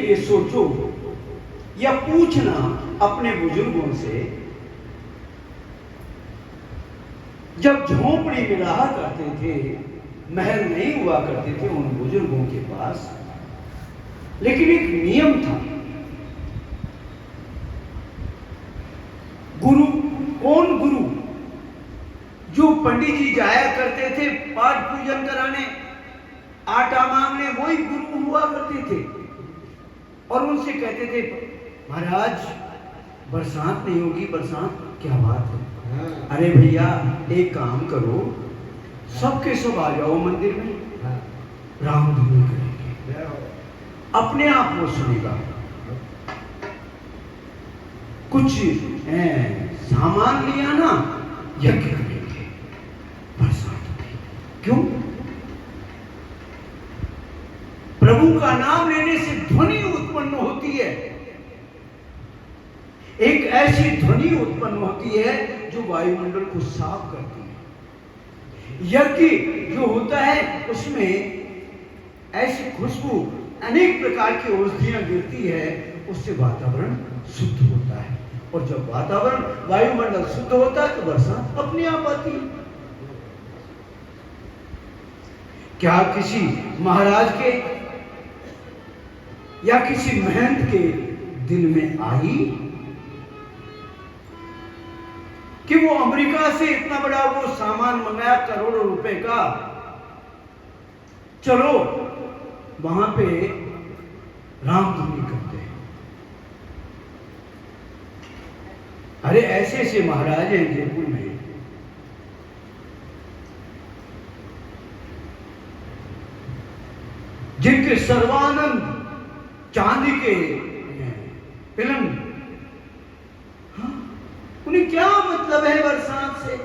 लिए सोचो या पूछना अपने बुजुर्गों से, जब झोपड़ी में रहा करते थे, महल नहीं हुआ करते थे उन बुजुर्गों के पास, लेकिन एक नियम था। गुरु, कौन गुरु? जो पंडित जी जाया करते थे पाठ पूजन कराने, आटा मांगने, वही गुरु हुआ करते थे। और उनसे कहते थे, महाराज बरसात नहीं होगी। बरसात? क्या बात है? अरे भैया एक काम करो, सबके सब आ जाओ मंदिर में, रामधुनी करेंगे, अपने आप वो सुनेगा। कुछ सामान लिया ना, यज्ञ करेंगे, बरसात होगी। क्यों? प्रभु का नाम लेने से ध्वनि उत्पन्न होती है, एक ऐसी ध्वनि उत्पन्न होती है जो वायुमंडल को साफ करती है। यज्ञ जो होता है उसमें ऐसी खुशबू, अनेक प्रकार की औषधियां गिरती है, उससे वातावरण शुद्ध होता है। और जब वातावरण, वायुमंडल शुद्ध होता है तो बरसात अपने आप आती है। क्या किसी महाराज के या किसी महंत के दिल में आई कि वो अमेरिका से इतना बड़ा वो सामान मंगाया करोड़ों रुपए का, चलो वहां पे रामधुनी करते हैं? अरे ऐसे ऐसे महाराज हैं जयपुर में, जिनके सर्वानंद चांदी के फिल्म, उन्हें क्या मतलब है बरसात से?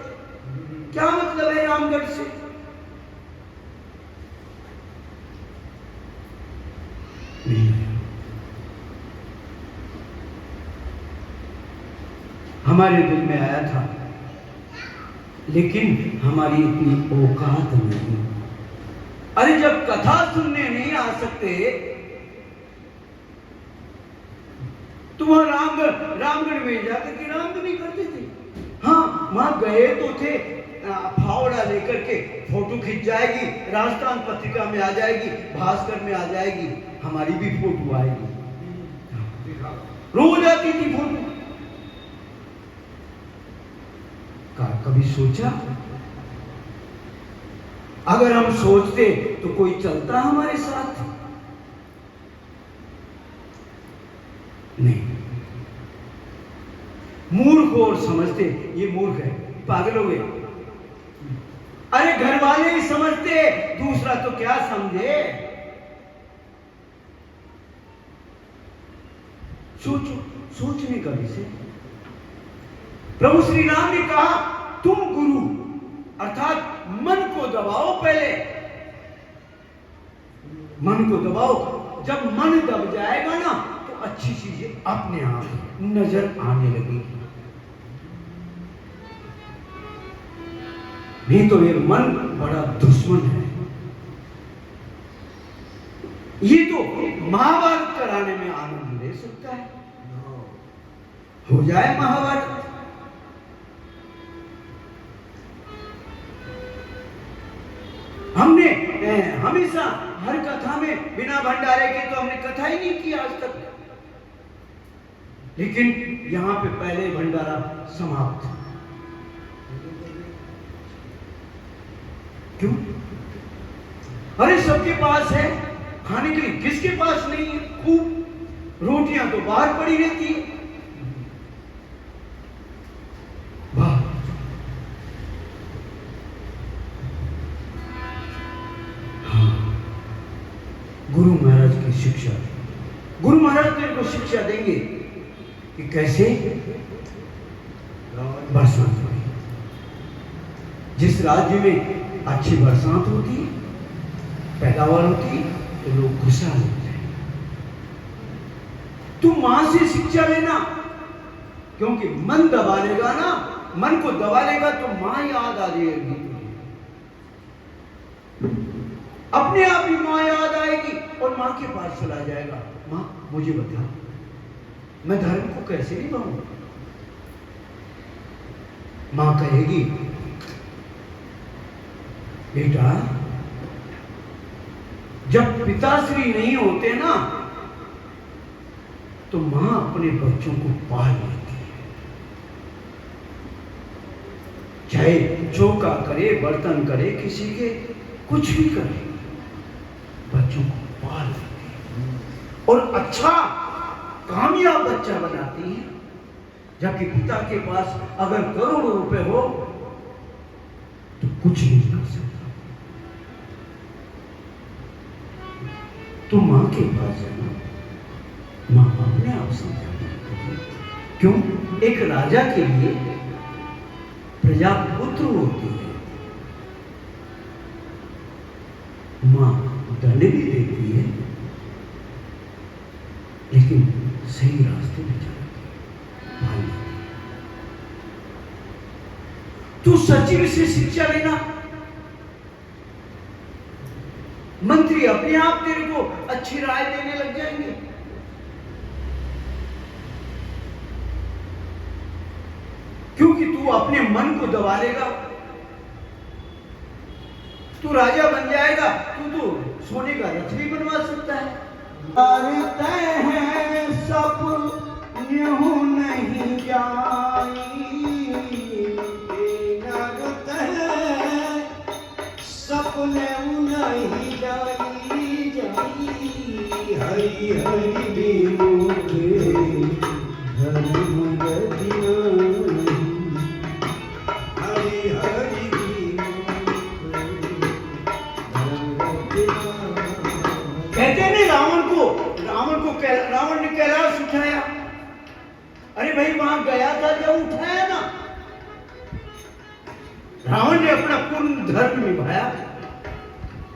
क्या मतलब है रामगढ़ से? नहीं। हमारे दिल में आया था, लेकिन हमारी इतनी औकात नहीं। अरे जब कथा सुनने नहीं आ सकते तो वहां रामगढ़ में जाकर के रामधुनी करते थे। हाँ, वहां गए तो थे, फावड़ा लेकर के फोटो खींच जाएगी, राजस्थान पत्रिका में आ जाएगी, भास्कर में आ जाएगी, हमारी भी फोटो आएगी, रोज आती थी फोटो। कभी सोचा अगर हम सोचते तो कोई चलता हमारे साथ? नहीं। मूर्ख और समझते ये मूर्ख है, पागल हो गए। अरे घर वाले ही समझते, दूसरा तो क्या समझे? सोचो, सोचने का विषय। प्रभु श्री राम ने कहा, तुम गुरु अर्थात मन को दबाओ, पहले मन को दबाओ। जब मन दब जाएगा ना तो अच्छी चीजें अपने आप नजर आने लगेगी। नहीं तो ये मन बड़ा दुश्मन है। ये तो महाभारत कराने में आनंद ले सकता है, हो जाए महाभारत। हमने हमेशा हर कथा में बिना भंडारे के तो हमने कथा ही नहीं की आज तक, लेकिन यहां पे पहले भंडारा समाप्त। क्यों? अरे सबके पास है खाने के लिए, किसके पास नहीं है? खूब रोटियां तो बाहर पड़ी रहती है। वाह, गुरु महाराज की शिक्षा, गुरु महाराज तेरे को शिक्षा देंगे कि कैसे बरसात होगी। जिस राज्य में अच्छी बरसात होती है, पैदावार होती है, तो लोग खुशहाल होते हैं। तू मां से शिक्षा लेना, क्योंकि मन दबा लेगा ना, मन को दबा लेगा तो मां याद आ जाएगी, अपने आप ही मां याद आएगी और मां माँ के पास चला जाएगा, माँ मुझे बता, मैं धर्म को कैसे निभाऊं? माँ कहेगी, बेटा जब पिताश्री नहीं होते ना तो मां अपने बच्चों को पाल लेती है, चाहे चौका करे, बर्तन करे, किसी के कुछ भी करे, बच्चों को पाल लेती है और अच्छा कामयाब बच्चा बनाती है। जबकि पिता के पास अगर करोड़ों रुपए हो तो कुछ नहीं कर सकता। तो मां के पास जाना, मां अपने आप समझाती। क्यों? एक राजा के लिए प्रजा पुत्र होती है, मां दंड भी देती है लेकिन सही रास्ते पे चलाती है। तू सचिव से शिक्षा लेना, मंत्री अपने आप तेरे को अच्छी राय देने लग जाएंगे। क्योंकि तू अपने मन को दबा लेगा, तू राजा बन जाएगा, तू तो सोने का रथ भी बनवा सकता है। करते हैं सब यूं नहीं जाई, करते हैं सपने नहीं जाई जाई, हरि हरि बीनू के धर्म गतिया, हरि हरि बीनू के धर्म गतिया। कहते हैं रावण ने कैलाश उठाया। अरे भाई वहां गया था जब उठाया ना, रावण ने अपना पूर्ण धर्म निभाया।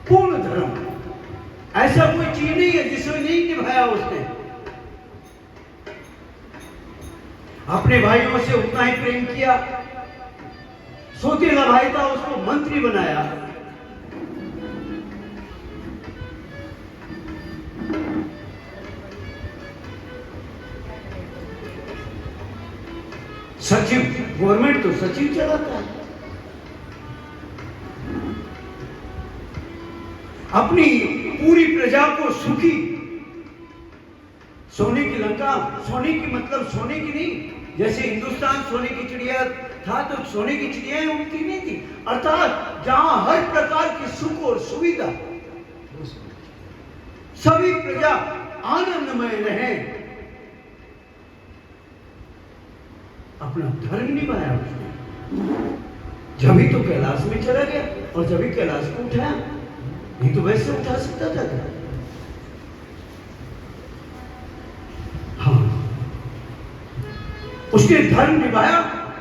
पूर्ण धर्म, ऐसा कोई चीज नहीं है जिसमें नहीं निभाया उसने। अपने भाइयों से उतना ही प्रेम किया, सौतेला भाई था उसको मंत्री बनाया। सचिव, गवर्नमेंट तो सचिव चलाता है। अपनी पूरी प्रजा को सुखी, सोने की लंका, सोने की मतलब सोने की नहीं, जैसे हिंदुस्तान सोने की चिड़िया था तो सोने की चिड़ियाएं उड़ती नहीं थी, अर्थात जहां हर प्रकार की सुख और सुविधा, सभी प्रजा आनंदमय रहे। अपना धर्म निभाया उसने, जब ही तो कैलाश में चला गया और जब ही कैलाश को उठाया, नहीं तो वैसे उठा सकता था क्या? हाँ, उसने धर्म निभाया।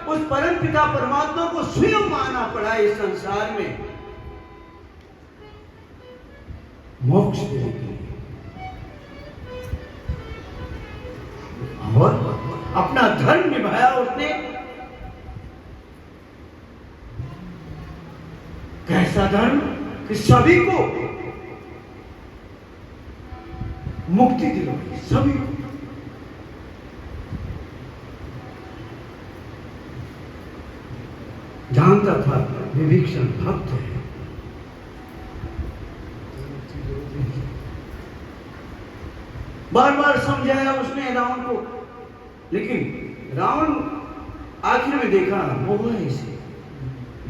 उस परम पिता परमात्मा को स्वयं मानना पड़ा इस संसार में मोक्ष देने के लिए, और अपना धर्म निभाया उसने। कैसा धर्म कि सभी को मुक्ति दिलवाई, सभी को। जानता था विभीषण भक्त है, बार बार समझाया उसने रावण को, लेकिन रावण आखिर में देखा मोह है इसे,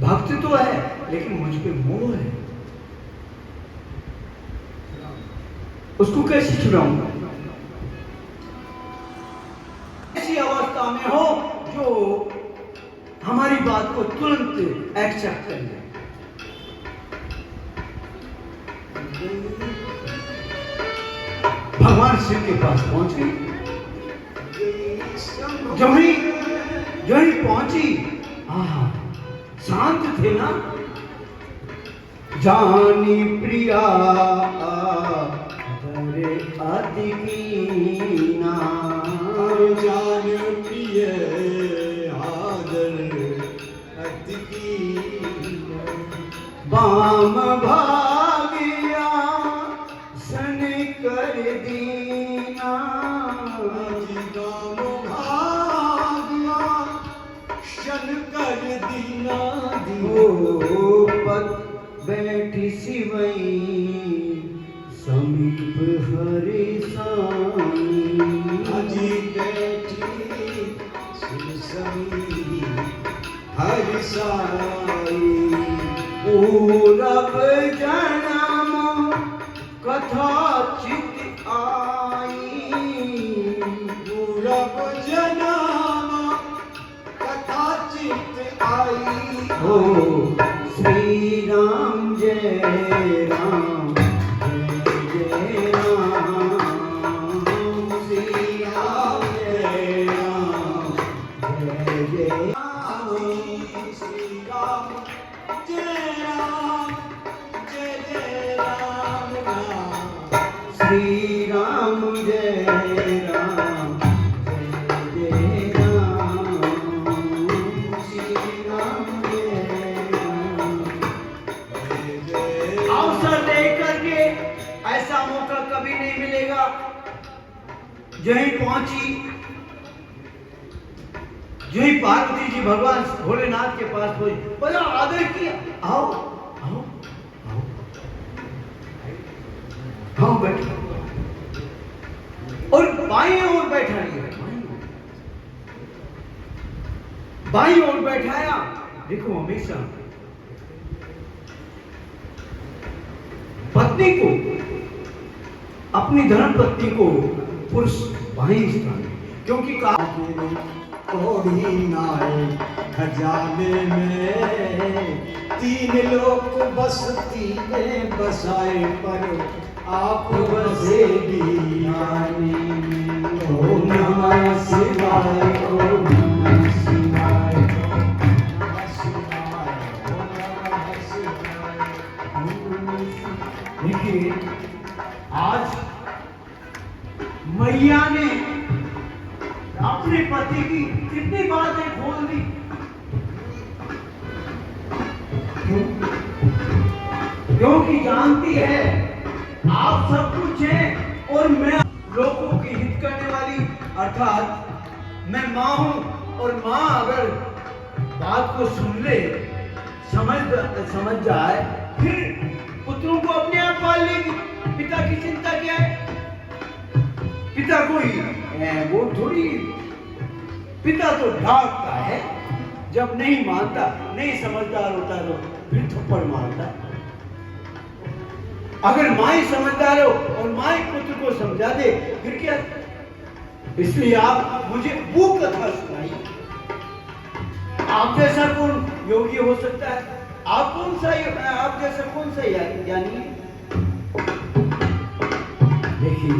भक्त तो है लेकिन मुझ पे मोह है, उसको कैसे छुड़ाऊंगा? ऐसी अवस्था में हो जो हमारी बात को तुरंत एक्सेप्ट कर ले। भगवान शिव के पास पहुंच गई। जही पहुंची, शांत थे ना। जानी प्रिया धरे अति कीना, जान प्रिय आदर अति कीना, बाम भागिया सन कर नाम भाग्या शन कर दीना ओ पद बैठी सिवई समीप हरे साई अजी बैठी समी हर साई पूरब जन्म कथा चित आई पूरब जन्म कथा चित आई हो श्री राम जय राम जय राम श्री राम जय राम जय राम श्री राम जय राम जय जय राम राम श्री राम जय राम जय जय राम श्री राम जय राम अवसर देकर के ऐसा मौका कभी नहीं मिलेगा। जो ही पहुंची, जो ही पार्वती जी भगवान भोलेनाथ के पास पहुंची, बड़ा आदर किया, आओ आओ आओ हम बैठे और बाई ओर बैठा लिया, बाई ओर बैठाया। देखो हमेशा पत्नी को, अपनी धर्म पत्नी को पुरुष बाई स्थान, क्योंकि कहा कोड़ी नाए खजाने में तीन लोग बसती में बसाए पर आप बसे दीवाने में। ओम नमः शिवाय ओम नमः शिवाय ओम नमः शिवाय ओम नमः शिवाय। देखिए आज मैया ने अपने पति की कितनी बातें खोल दी। क्यों? क्योंकि जानती है आप सब कुछ हैं और मैं लोगों की हित करने वाली, अर्थात मैं माँ हूं और माँ अगर बात को सुन ले, समझ जाए, फिर पुत्रों को अपने आप पाल लेगी। पिता की चिंता क्या है? पिता कोई वो थोड़ी, पिता तो डांटता है, जब नहीं मानता, नहीं समझदार होता तो फिर थप्पड़ मारता। अगर माँ ही समझदार हो और माँ ही पुत्र को समझा दे, फिर क्या? इसलिए आप मुझे वो कथा सुनाइए। आप जैसा कौन योगी हो सकता है? आप कौन सा, आप जैसा कौन सा ज्ञानी है? देखिए,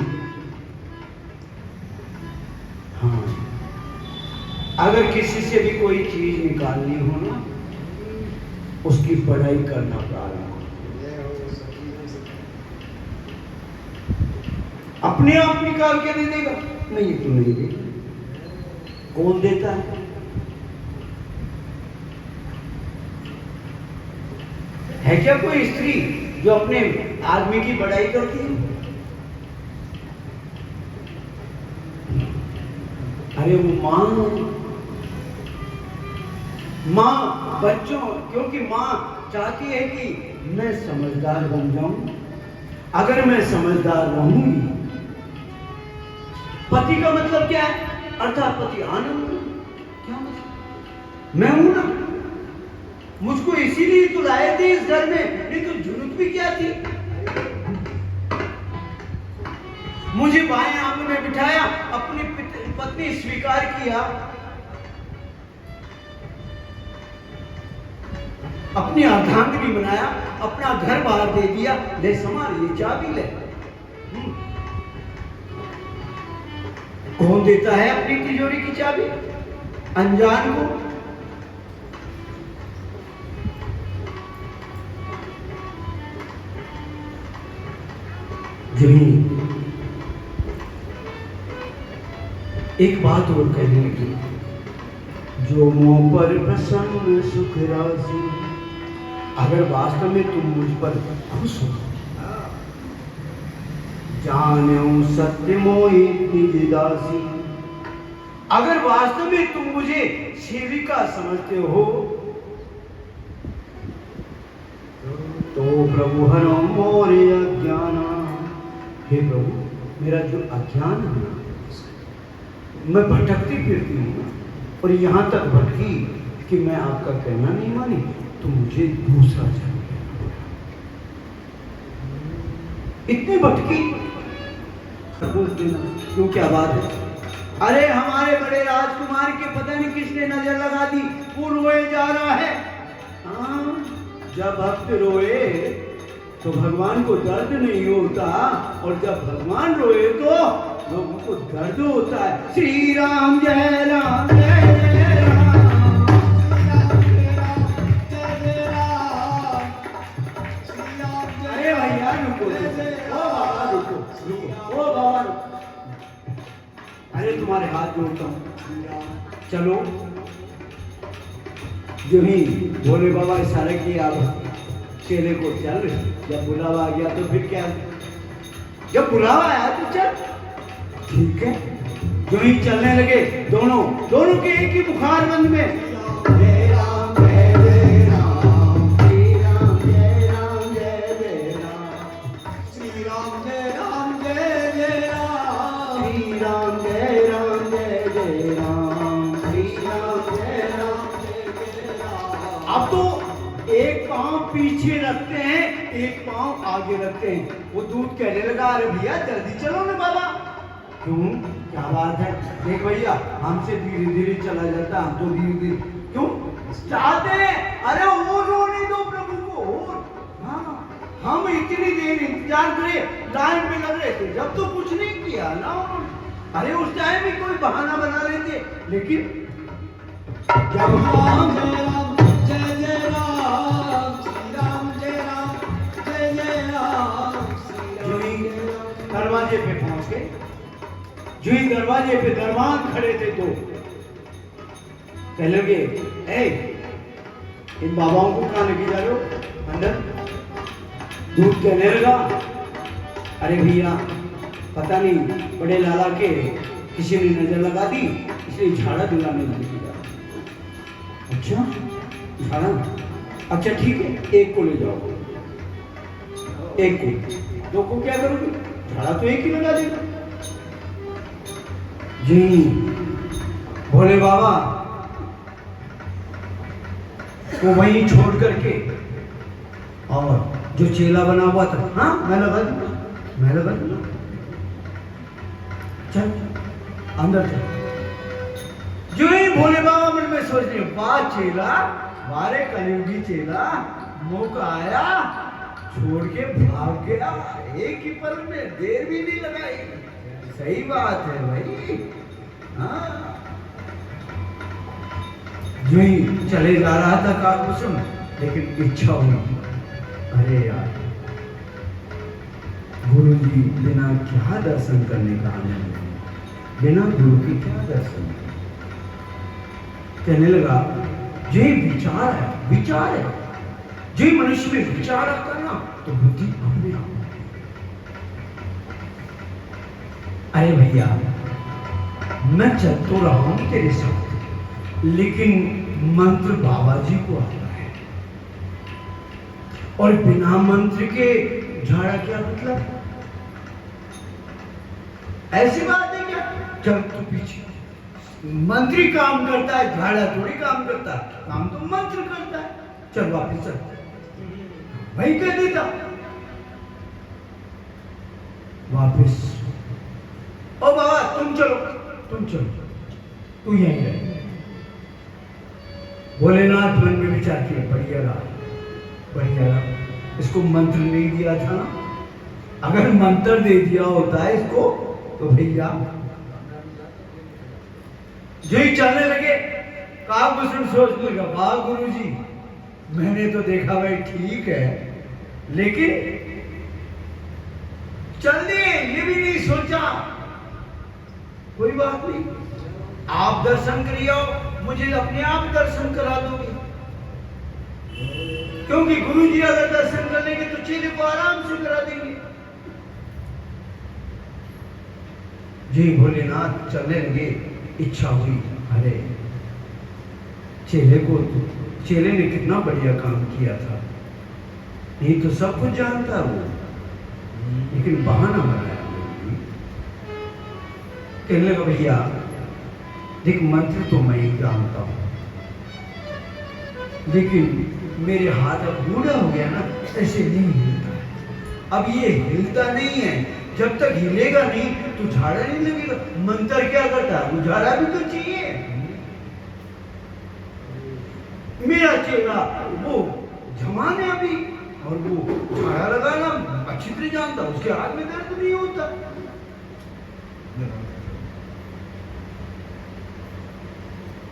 हाँ, अगर किसी से भी कोई चीज निकालनी हो ना, उसकी पढ़ाई करना प्रारंभ, अपने आप निकाल के नहीं देगा, नहीं तो नहीं देगा। कौन देता है? है क्या कोई स्त्री जो अपने आदमी की बड़ाई करती है? अरे वो माँ बच्चों, क्योंकि माँ चाहती है कि मैं समझदार बन जाऊं। अगर मैं समझदार रहूंगी, पति का मतलब क्या है? अर्थात पति आनंद। क्या मतलब? मैं हूं ना, मुझको इसीलिए तो लाए थे इस घर में, नहीं तो जरूरत भी क्या थी? मुझे बाएं आंगन में बिठाया, अपनी पत्नी स्वीकार किया, अपनी अर्धांगिनी बनाया, अपना घर बाहर दे दिया, ले संभाल, ये चाबी ले। कौन देता है अपनी तिजोरी की चाबी? अनजान को। एक बात और कहने लगी, जो मुंह पर प्रसन्न सुख राशि। अगर वास्तव में तुम मुझ पर खुश हो, जानो सत्य मोहि निज दासी। अगर वास्तव में तुम मुझे सेविका समझते हो तो प्रभु हरो मोरे अज्ञान। हे प्रभु, मेरा जो अज्ञान है ना, मैं भटकती फिरती हूँ और यहाँ तक भटकी कि मैं आपका कहना नहीं मानी, तो मुझे दूसरा जन्म लेना पड़ा। इतनी भटकी क्यों, क्या बात है? अरे हमारे बड़े राजकुमार के पता नहीं किसने नजर लगा दी, वो रोए जा रहा है। हाँ, जब भक्त रोए तो भगवान को दर्द नहीं होता, और जब भगवान रोए तो लोगों को दर्द होता है। श्री राम जय राम जय जय राम, अरे भैया रुको, ओ बाबा रुको, रुको, ओ बाबा रुको। अरे तुम्हारे हाथ जोड़ता हूँ, चलो। जो ही भोले बाबा इशारे किए, आप चेले को चल। जब बुलावा आ गया तो फिर क्या, जब बुलावा आया तो चल, ठीक है। जो ही चलने लगे, दोनों के एक ही बुखार बंद में, जय राम जय जय राम, श्री राम जय राम जय जय राम, श्री राम जय राम जय जय राम, श्री राम जय राम जय जय राम, श्री राम जय राम जय जय राम। अब तो एक पांव पीछे रखते हैं, एक पांव आगे रखते हैं। वो दूध कहने लगा, अरे भैया जल्दी चलो ना बाबा। क्यों, क्या बात है? देख भैया, हमसे धीरे धीरे चला जाता, हम तो धीरे धीरे क्यों चाहते हैं? अरे वो रोने दो प्रभु को। हाँ, हम इतनी देर इंतजार करे, लाइन में लग रहे थे, जब तो कुछ नहीं किया ना उन्होंने। अरे उस टाइम भी कोई बहाना बना लेते, लेकिन जब राम जय राम जय जय राम, श्री राम जय राम जय जय राम, जो ही दरवाजे पे पहुंच गए, जो ही दरवाजे पे दरबान खड़े थे, तो कहने लगे, ए इन बाबाओं को कहाँ लेके जा रहे हो अंदर? दूध कहने लगा, अरे भैया पता नहीं बड़े लाला के किसी ने नजर लगा दी, इसलिए झाड़ा दिलाने लेके जा रहा। अच्छा झाड़ा, अच्छा ठीक है, एक को ले जाओ। एक को, दो को क्या करोगे? झाड़ा तो एक ही लगा देगा। जी भोले बाबा को वहीं छोड़ करके, और जो चेला बना हुआ था, हाँ मैं लगा दूंगा, मैं लगा दूंगा, चल अंदर चल। जो ही भोले बाबा मन में सोच रहे, वाह चेला, वारे कलयुगी चेला, मौका आया, छोड़ के भाग गया, एक ही पल में, देर भी नहीं लगाई। सही बात है भाई। हाँ, जो ही चले जा रहा था काकुसुम, लेकिन इच्छा हुई, अरे यार गुरु जी बिना क्या दर्शन करने का आनंद है, बिना गुरु के क्या दर्शन। कहने लगा, ये विचार है, विचार है, जो मनुष्य में विचार आता ना, तो बुद्धि अपने आप। अरे भैया मैं चल तो रहा हूं तेरे साथ, लेकिन मंत्र बाबा जी को आता है, और बिना मंत्र के झाड़ा क्या मतलब? ऐसी बात है क्या? चल तू पीछे, मंत्री काम करता है, झाड़ा थोड़ी काम करता है, काम तो मंत्र करता है। चल वापिस चल, वही कह देता वापिस। ओ बाबा तुम चलो, तुम चलो, तू यहीं रह। भोलेनाथ मन में विचार किया, बढ़िया रहा, बढ़िया रहा, इसको मंत्र नहीं दिया था ना, अगर मंत्र दे दिया होता है इसको तो भैया। जो ही चलने लगे, काकुसुम सोचने लगा, वाह गुरु जी, मैंने तो देखा भाई ठीक है, लेकिन चल दिए, ये भी नहीं सोचा, कोई बात नहीं, आप दर्शन करिए, मुझे अपने आप दर्शन करा दोगे, क्योंकि गुरु जी अगर दर्शन कर लेंगे तो चेले को आराम से करा देंगे। जी भोलेनाथ चलने लगे, इच्छा हुई, अरे चेले ने कितना बढ़िया काम किया था, नहीं तो सब कुछ जानता वो, लेकिन बहाना बनाया। कहने लगा भैया देख, मंत्र तो मैं ही जानता हूं, लेकिन मेरे हाथ अब बूढ़ा हो गया ना, ऐसे नहीं हिलता है। अब ये हिलता नहीं है, जब तक हिलेगा नहीं तो झाड़ा नहीं लगेगा। मंत्र क्या करता है, वो झाड़ा भी तो चाहिए। मेरा चेला वो जवान है अभी, और वो झाड़ा लगाना अच्छी तरह जानता, उसके हाथ में दर्द नहीं होता।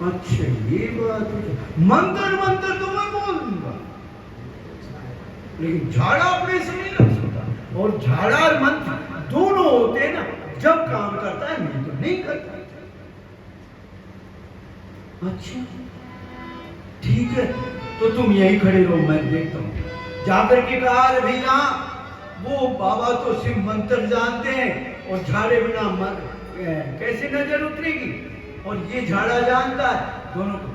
अच्छा ये बात है, मंत्र तो मैं बोल दूंगा, लेकिन झाड़ा अपने से नहीं लग सकता। और झाड़ा और मंत्र दोनों होते हैं ना, जब काम करता है नहीं तो नहीं करता। अच्छा ठीक है, तो तुम यही खड़े रहो, मैं देखता हूं। जाकर के कहा, अरे भैया वो बाबा तो सिर्फ मंत्र जानते हैं, और झाड़े बिना कैसे नजर उतरेगी, और ये झाड़ा जानता है दोनों को।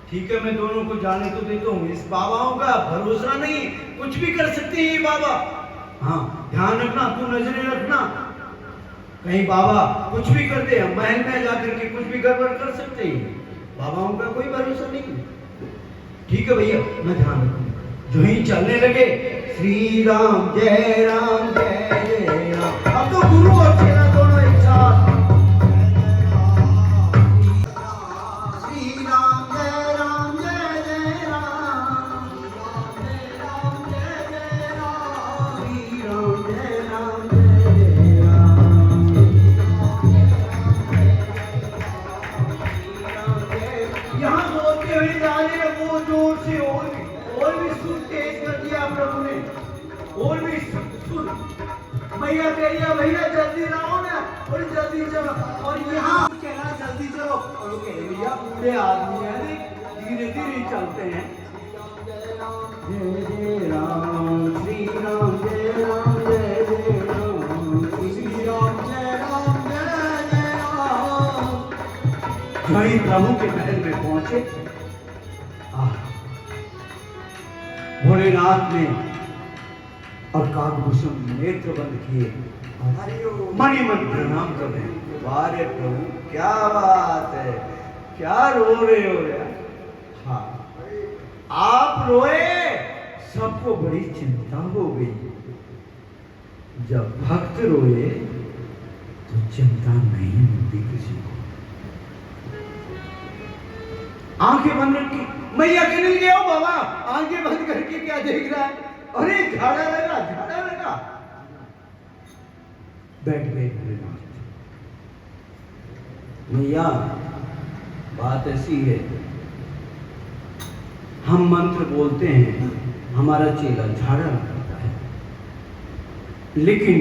ठीक है, मैं दोनों को जाने तो देता हूँ। इस बाबाओं का भरोसा नहीं, कुछ भी कर सकते हैं ये बाबा। हाँ ध्यान रखना, तू नजरें रखना, कहीं बाबा कुछ भी कर दे, महल में जाकर के कुछ भी गड़बड़ कर सकते हैं। बाबाओं का कोई भरोसा नहीं। ठीक है भैया, मैं ध्यान रखूंगा। जो ही चलने लगे, श्री राम जय राम। अब तो गुरु और चेला दोनों एक साथ। भैया कहिए, भैया जल्दी लाओ ना, और जल्दी चलो, और यहाँ कहना जल्दी चलो। और वो कहे भैया बूढ़े आदमी है, धीरे धीरे चलते हैं। जय जय राम श्री राम, जय राम जय जय राम, श्री राम जय राम जय जय राम। वही प्रभु के महल में पहुंचे। भोलेनाथ ने और काकभूषण नेत्र बंद किए, मणि मन प्रणाम कर रहे हैं। वारे प्रभु क्या बात है, क्या रो रहे हो यार? हाँ आप रोए, सबको बड़ी चिंता हो गई। जब भक्त रोए तो चिंता नहीं होती किसी को। आंखें बंद रखी, मैया कहने लगे, ओ बाबा आंखें बंद करके क्या देख रहा है? अरे झाड़ा लगा। बैठ गए भोलेनाथ। मैया बात ऐसी है, हम मंत्र बोलते हैं, हमारा चेला झाड़ा लगाता है, लेकिन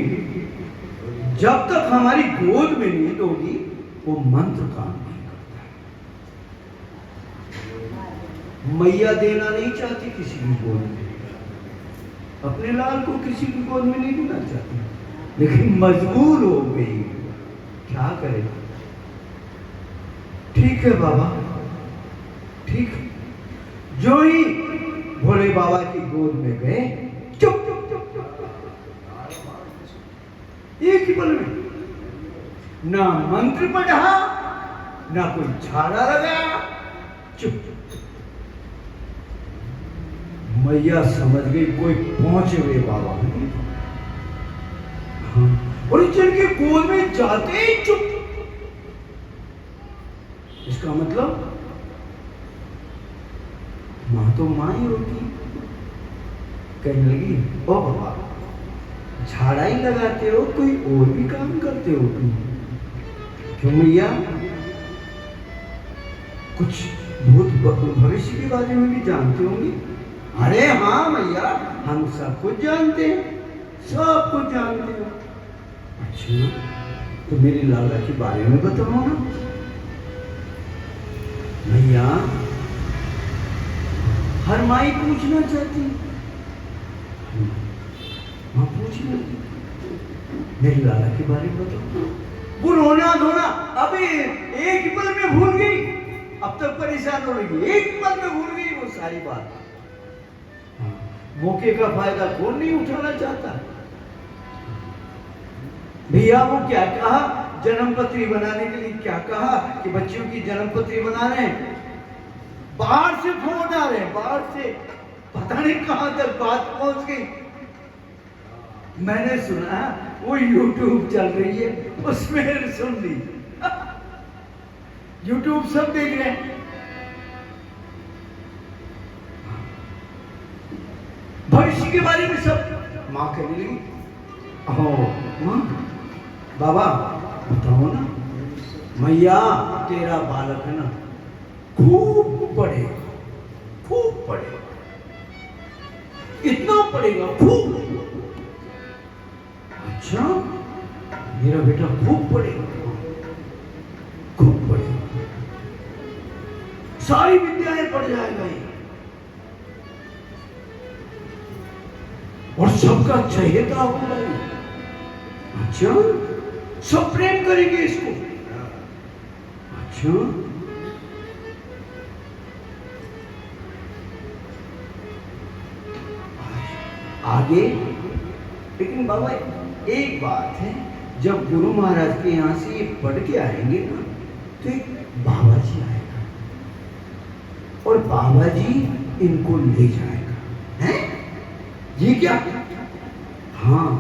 जब तक हमारी गोद में नींद होगी वो मंत्र काम नहीं करता है। मैया देना नहीं चाहती किसी की गोद में, अपने लाल को किसी की गोद में नहीं देना चाहती, लेकिन मजबूर हो गई, क्या करे? ठीक है बाबा, ठीक है। जो ही भोले बाबा की गोद में गए, चुप चुप चुप एक ही पल में ना मंत्र पढ़ा, ना कोई झाड़ा लगाया, चुप। मैया समझ गई कोई पहुंचे हुए बाबा हैं। हाँ, और जिनके गोद में जाते ही चुप। इसका मतलब मां तो मां ही होती। कहने लगी, ओ बाबा झाड़ा ही लगाते हो, कोई और भी काम करते हो तुम? क्यों मैया, कुछ भूत भविष्य के बारे में भी जानते होंगे? अरे हाँ मैया, हम सब कुछ जानते हैं, सब कुछ जानते हो। अच्छा, तो मेरी लाला के बारे में बताओ ना। मैया हर माई पूछना चाहती, मां पूछना, मेरी लाला के बारे में बताओ। वो रोना धोना अभी एक पल में भूल गई, अब तक परेशान हो रही है, एक पल में भूल गई वो सारी बात। मौके का फायदा कौन नहीं उठाना चाहता। भैया वो क्या कहा, जन्मपत्री बनाने के लिए क्या कहा कि बच्चियों की जन्मपत्री बना रहे हैं, बाहर से फोन आ रहे हैं, बाहर से पता नहीं कहां तक बात पहुंच गई। मैंने सुना वो YouTube चल रही है, उसमें सुन ली। YouTube सब देख रहे हैं। भविष्य के बारे में सब मां कहने लगी, मां बाबा बताओ ना, मैया तेरा बालक है ना खूब पढ़ेगा, खूब पढ़ेगा, इतना पढ़ेगा खूब। अच्छा मेरा बेटा खूब पढ़ेगा, खूब पढ़ेगा, सारी विद्याएं पढ़ जाएगा ये, और सबका चहेता होगा ये। अच्छा सब प्रेम करेंगे इसको। अच्छा आगे, लेकिन बाबा एक बात है, जब गुरु महाराज के यहाँ से ये पढ़ के आएंगे ना तो एक बाबा जी आएगा और बाबा जी इनको ले जाएगा। हैं? ये क्या? हाँ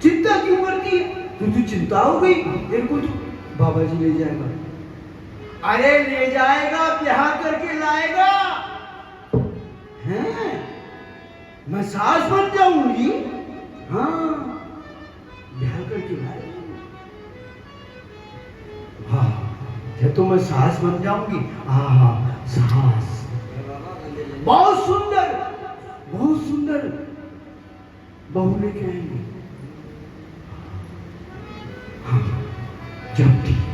चिंता क्यों करती है? तुझे चिंता हो गई, तेरे को तो बाबा जी ले जाएगा। अरे ले जाएगा, ब्याह करके लाएगा। हैं? मैं सास बन जाऊंगी? हाँ ब्याह करके लाएगा। हाँ जब तो मैं सास बन जाऊंगी, हाँ सास, बहुत सुंदर, बहुत सुंदर बहू लेके आएंगे। हाँ जब ठीक,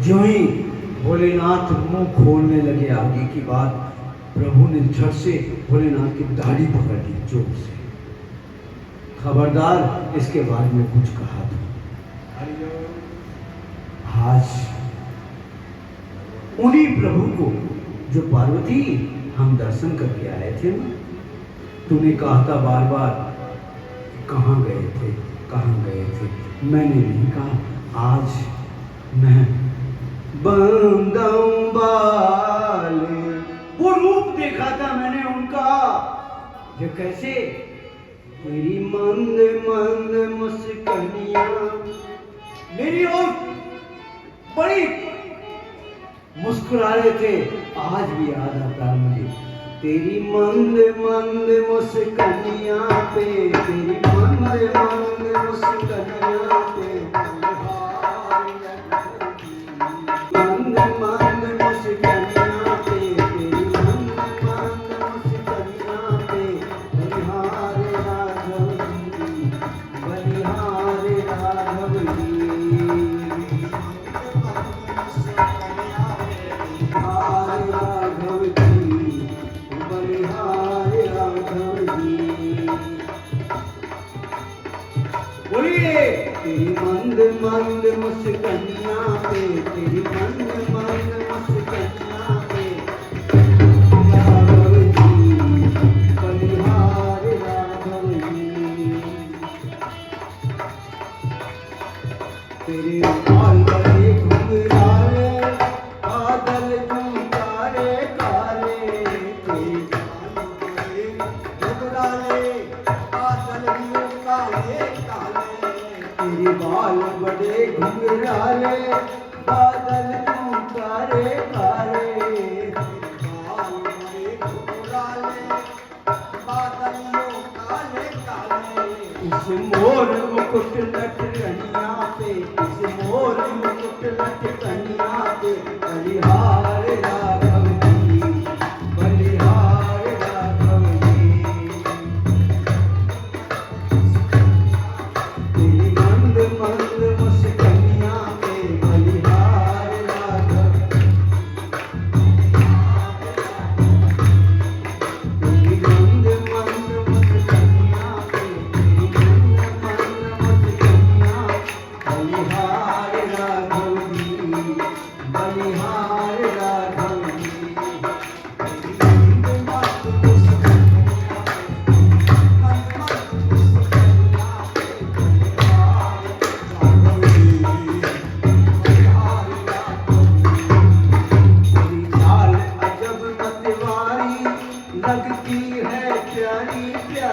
जो ही भोलेनाथ मुंह खोलने लगे आगे की बात, प्रभु ने झट से भोलेनाथ की दाढ़ी पकड़ ली जोर से। खबरदार इसके बारे में कुछ कहा तो आज उन्हीं प्रभु को जो पार्वती हम दर्शन करके आए थे ना, तूने कहा था बार बार कहाँ गए थे, कहाँ गए थे, मैंने नहीं कहा। आज मैं बंदम वाले वो रूप देखा था मैंने उनका, जो कैसे तेरी मंद मंद मुस्कानियां मेरी ओर बड़ी मुस्कुरा रहे थे। आज भी याद आता है मुझे तेरी मंद मंद मुस्कानियां पे, तेरी मंद मंद मुस्कानियां पे, मंद मंद मुस्कानियां पे, तेरी मंद मंद मुस्कानियां पे, बलिहार राघव जी, बलिहार राघव जी, बलिहार राघव जी, बलिहार राघव जी। बोलिए तेरी मंद मंद मुस्कानियां पे, तेरी मंद मंद मुस्कानियां पे, राघव जी, बलिहार राघव जी। तेरे बाल बड़े घुंघराले, बादल यूं काले काले, तेरे बाल बड़े घुंघराले, बादल यूं काले काले, तेरे बाल बड़े घुंघराले, बादल यूं काले काले, तेरे बाल बड़े घुंघराले, बादल यूं काले काले। इस मोर मुकुट लटकनिया पे, इस मोर मुकुट लटकनिया पे, बलिहार राघव जी, बलिहार राघव जी। तेरी मंद मंद मुस्कानियां पे, बलिहार राघव, तेरी मंद मंद मुस्कानियां पे, तेरी मंद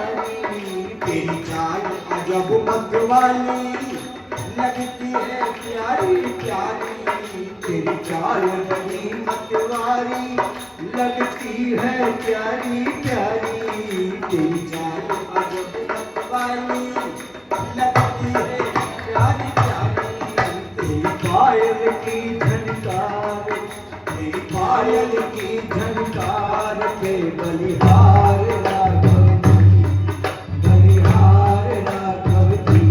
प्यारी, तेरी चाल अजब मतवाली लगती है प्यारी प्यारी, तेरी चाल बड़ी मतवाली लगती है प्यारी प्यारी, तेरी चाल अजब मतवाली लगती है प्यारी प्यारी, तेरी पायल की झनकार, तेरी पायल की झनकार पे बलिहार राघव जी, बलिहार राघव जी,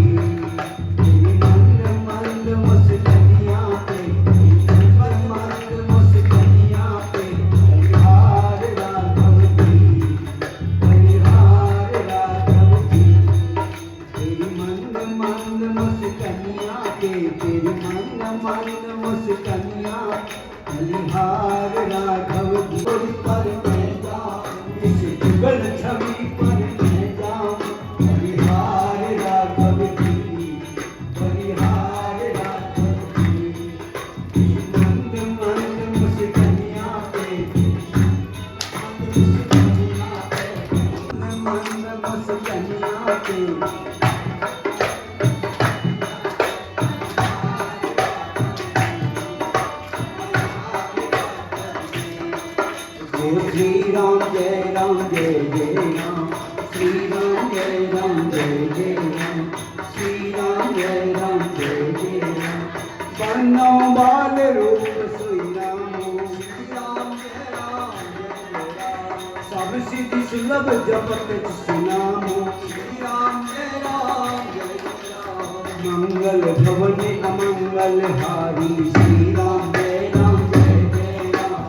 तेरी मंद मंद मुस्कनिया पे, मंद मंद मुस्कनिया पे बलिहार राघव जी, बलिहार राघव जी, तेरी मंद मंद मुस्कनिया पे, तेरी मंद मंद मुस्कनिया बलिहार राघव जी। पर मैं जाऊं इस जुगल छवि पर मैं जाऊं, बलिहार राघव जी, बलिहार राघव जी, मंद मंद मुस्कनिया पे, मंद मुस्कनिया पे श्री राम जय राम जय जय राम, श्री राम जय राम जय जय राम, श्री राम जय राम जय जय राम, बनो बाल रूप सोई राम, श्री राम जय राम जय जय राम, सब सिद्धि सुलभ जपत सुनामो, श्री राम जय राम जय जय राम, मंगल भवन अमंगल हारी, श्री राम जय राम जय जय राम,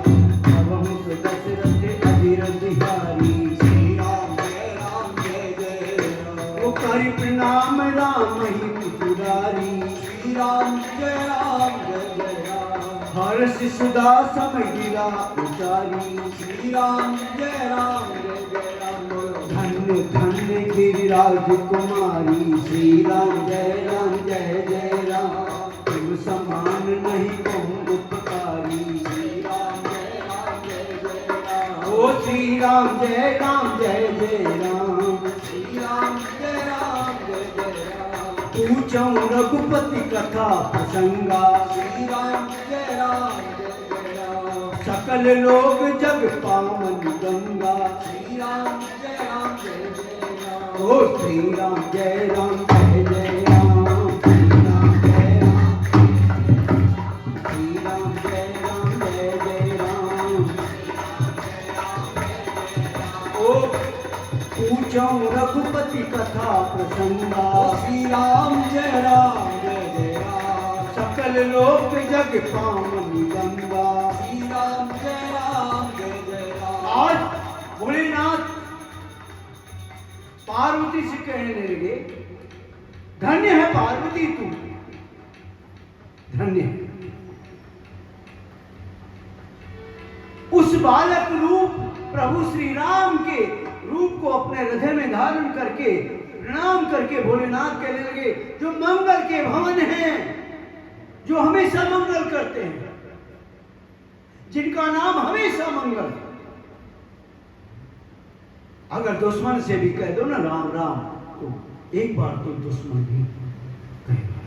भवहुत दशरथ अधीर बिहारी, श्री राम जय जय राम, ओ करि प्रणाम राम ही पुरारी, श्री राम जय राम, हर्ष सुधा समगिरा उचारी, श्री राम जय राम, धन्य धन्य गिरिराज कुमारी, श्री राम जय राम, तुम समान नहीं कहूँ उपकारी, श्री राम जय राम, ओ श्री राम जय राम, श्री राम जय राम, पूछऊं रघुपति कथा प्रसंगा, श्री राम जय राम, सकल लोग जग पावन गंगा, श्री राम जय राम, ओ श्री राम जय राम, श्री राम जय राम, श्री राम जय राम जय राम, ओ पूछऊं रघुपति कथा प्रसंगा, श्री राम जय राम, सकल लोक जग पावन गंगा, श्री राम जय राम, आज भोलेनाथ पार्वती से कहने लगे, धन्य है पार्वती तू, धन्य है। उस बालक रूप प्रभु श्री राम के रूप को अपने हृदय में धारण करके प्रणाम करके भोलेनाथ कहने लगे, जो मंगल के भवन हैं, जो हमेशा मंगल करते हैं, जिनका नाम हमेशा मंगल, अगर दुश्मन से भी कह दो ना राम राम, तो एक बार तो दुश्मन भी कहेगा।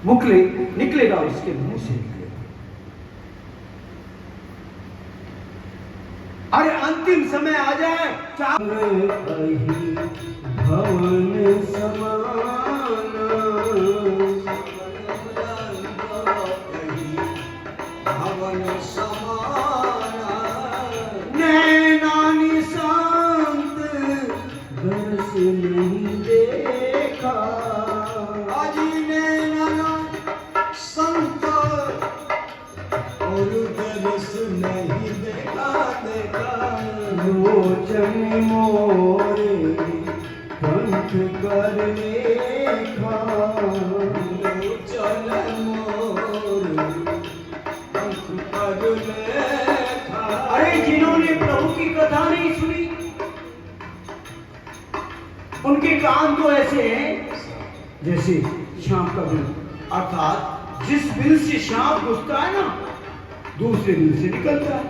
मुखले निकलेगा, उसके मुंह से निकलेगा। अरे अंतिम समय आ जाए, भवन समान, भवन समान, नैनानी शांत दर्श नहीं देखा, अजी नैना संत और दर्श नहीं देखा, लोचन मोरे पंथ कर लेखा, लोचन मोरे पंथ कर लेखा। अरे जिन्होंने प्रभु की कथा नहीं सुनी, उनके कान तो ऐसे हैं जैसे सांप का बिल, अर्थात जिस बिल से सांप घुसता है ना, दूसरे बिल से निकलता है।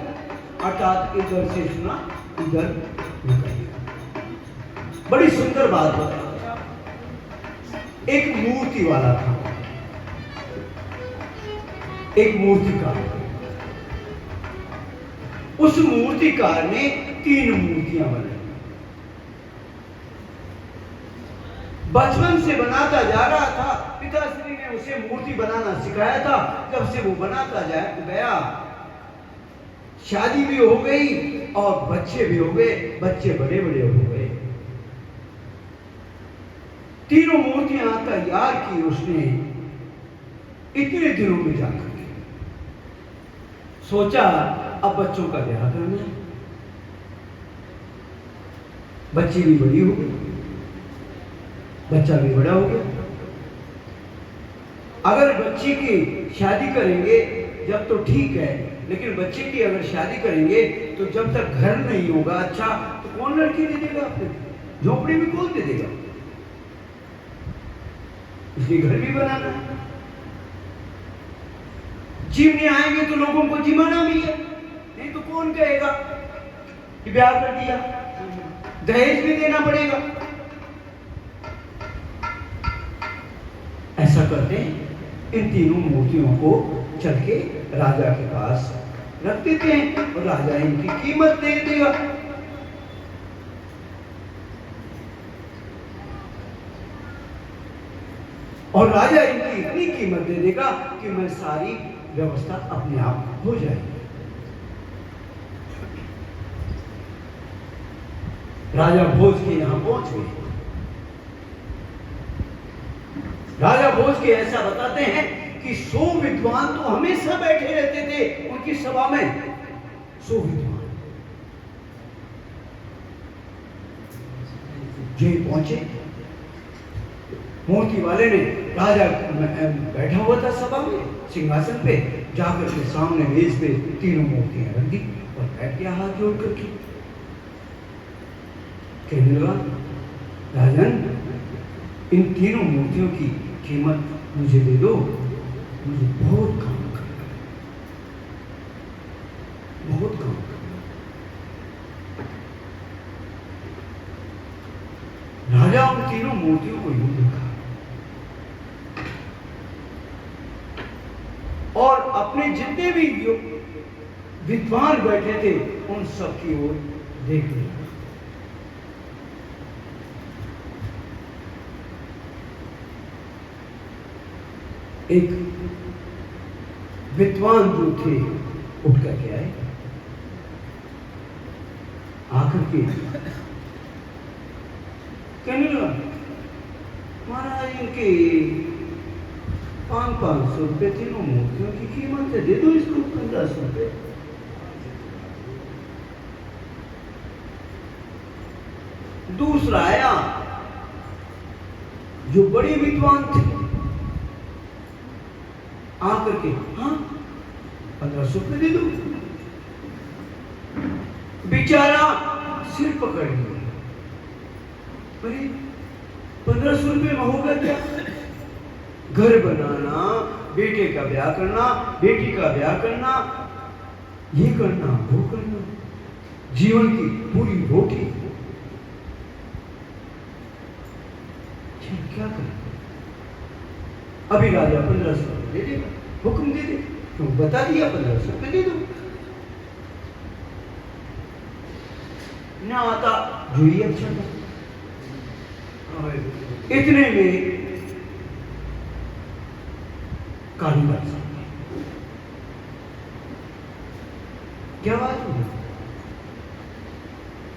अर्थात इधर से सुना इधर निकल गया। बड़ी सुंदर बात बताया। एक मूर्ति वाला था, एक मूर्तिकार। उस मूर्तिकार ने 3 मूर्तियां बनाई। बचपन से बनाता जा रहा था, पिताश्री ने उसे मूर्ति बनाना सिखाया था। जब से वो बनाता गया, शादी भी हो गई और बच्चे भी हो गए, बच्चे बड़े बड़े हो गए। 3 मूर्तियां तैयार की उसने इतने दिनों में जाकर के। सोचा अब बच्चों का ब्याह करना है, बच्ची भी बड़ी हो गई, बच्चा भी बड़ा हो गया। अगर बच्ची की शादी करेंगे जब तो ठीक है, लेकिन बच्चे की अगर शादी करेंगे तो जब तक घर नहीं होगा अच्छा, तो कौन लड़की दे देगा आपको? झोपड़ी भी कौन दे देगा? इसलिए घर भी बनाना है। जीवने आएंगे तो लोगों को जीवाना भी है, नहीं तो कौन कहेगा कि ब्याह कर दिया? दहेज भी देना पड़ेगा। ऐसा करते इन 3 मूर्तियों को चल के राजा के पास रख देते हैं और राजा इनकी कीमत दे देगा। और राजा इनकी इतनी कीमत दे देगा कि मैं सारी व्यवस्था अपने आप हो जाएगी। राजा भोज के यहां पहुंच गए। राजा भोज के ऐसा बताते हैं कि 100 विद्वान तो हमेशा बैठे रहते थे उनकी सभा में। 100 विद्वान जो पहुंचे, मूर्ति वाले ने, राजा बैठा हुआ था सभा में सिंहासन पे, जाकर के सामने मेज पे 3 मूर्तियां रख दी और बैठ गया हाथ जोड़ करके। कहने लगा, राजन, इन 3 मूर्तियों की कीमत मुझे दे दो, मुझे बहुत काम करना है, बहुत काम करना है। राजा उन 3 मूर्तियों को यूं देखा और अपने जितने भी विद्वान बैठे थे उन सब की ओर देख लिया। एक विद्वान जो थे उठ करके आए, आकर के कहने लगा, महाराज इनके 500 रुपये 3 मूर्तियों की कीमत है, दे दो इसको 1500 रुपये। दूसरा आया जो बड़े विद्वान थे, आकर के, हाँ 1500 रुपये दे दो। बेचारा सिर पकड़ लिया, अरे 1500 रुपये में होगा क्या? घर बनाना, बेटे का ब्याह करना, बेटी का ब्याह करना, ये करना वो करना, जीवन की पूरी रोटी, क्या करें? अभी राजा 1500 दे देगा, हुक्म दे दे, तुम बता दिया 1500 रुपये दे दो। ना आता जो ही अच्छा था। इतने में कालीबाई साहब, क्या बात हुई?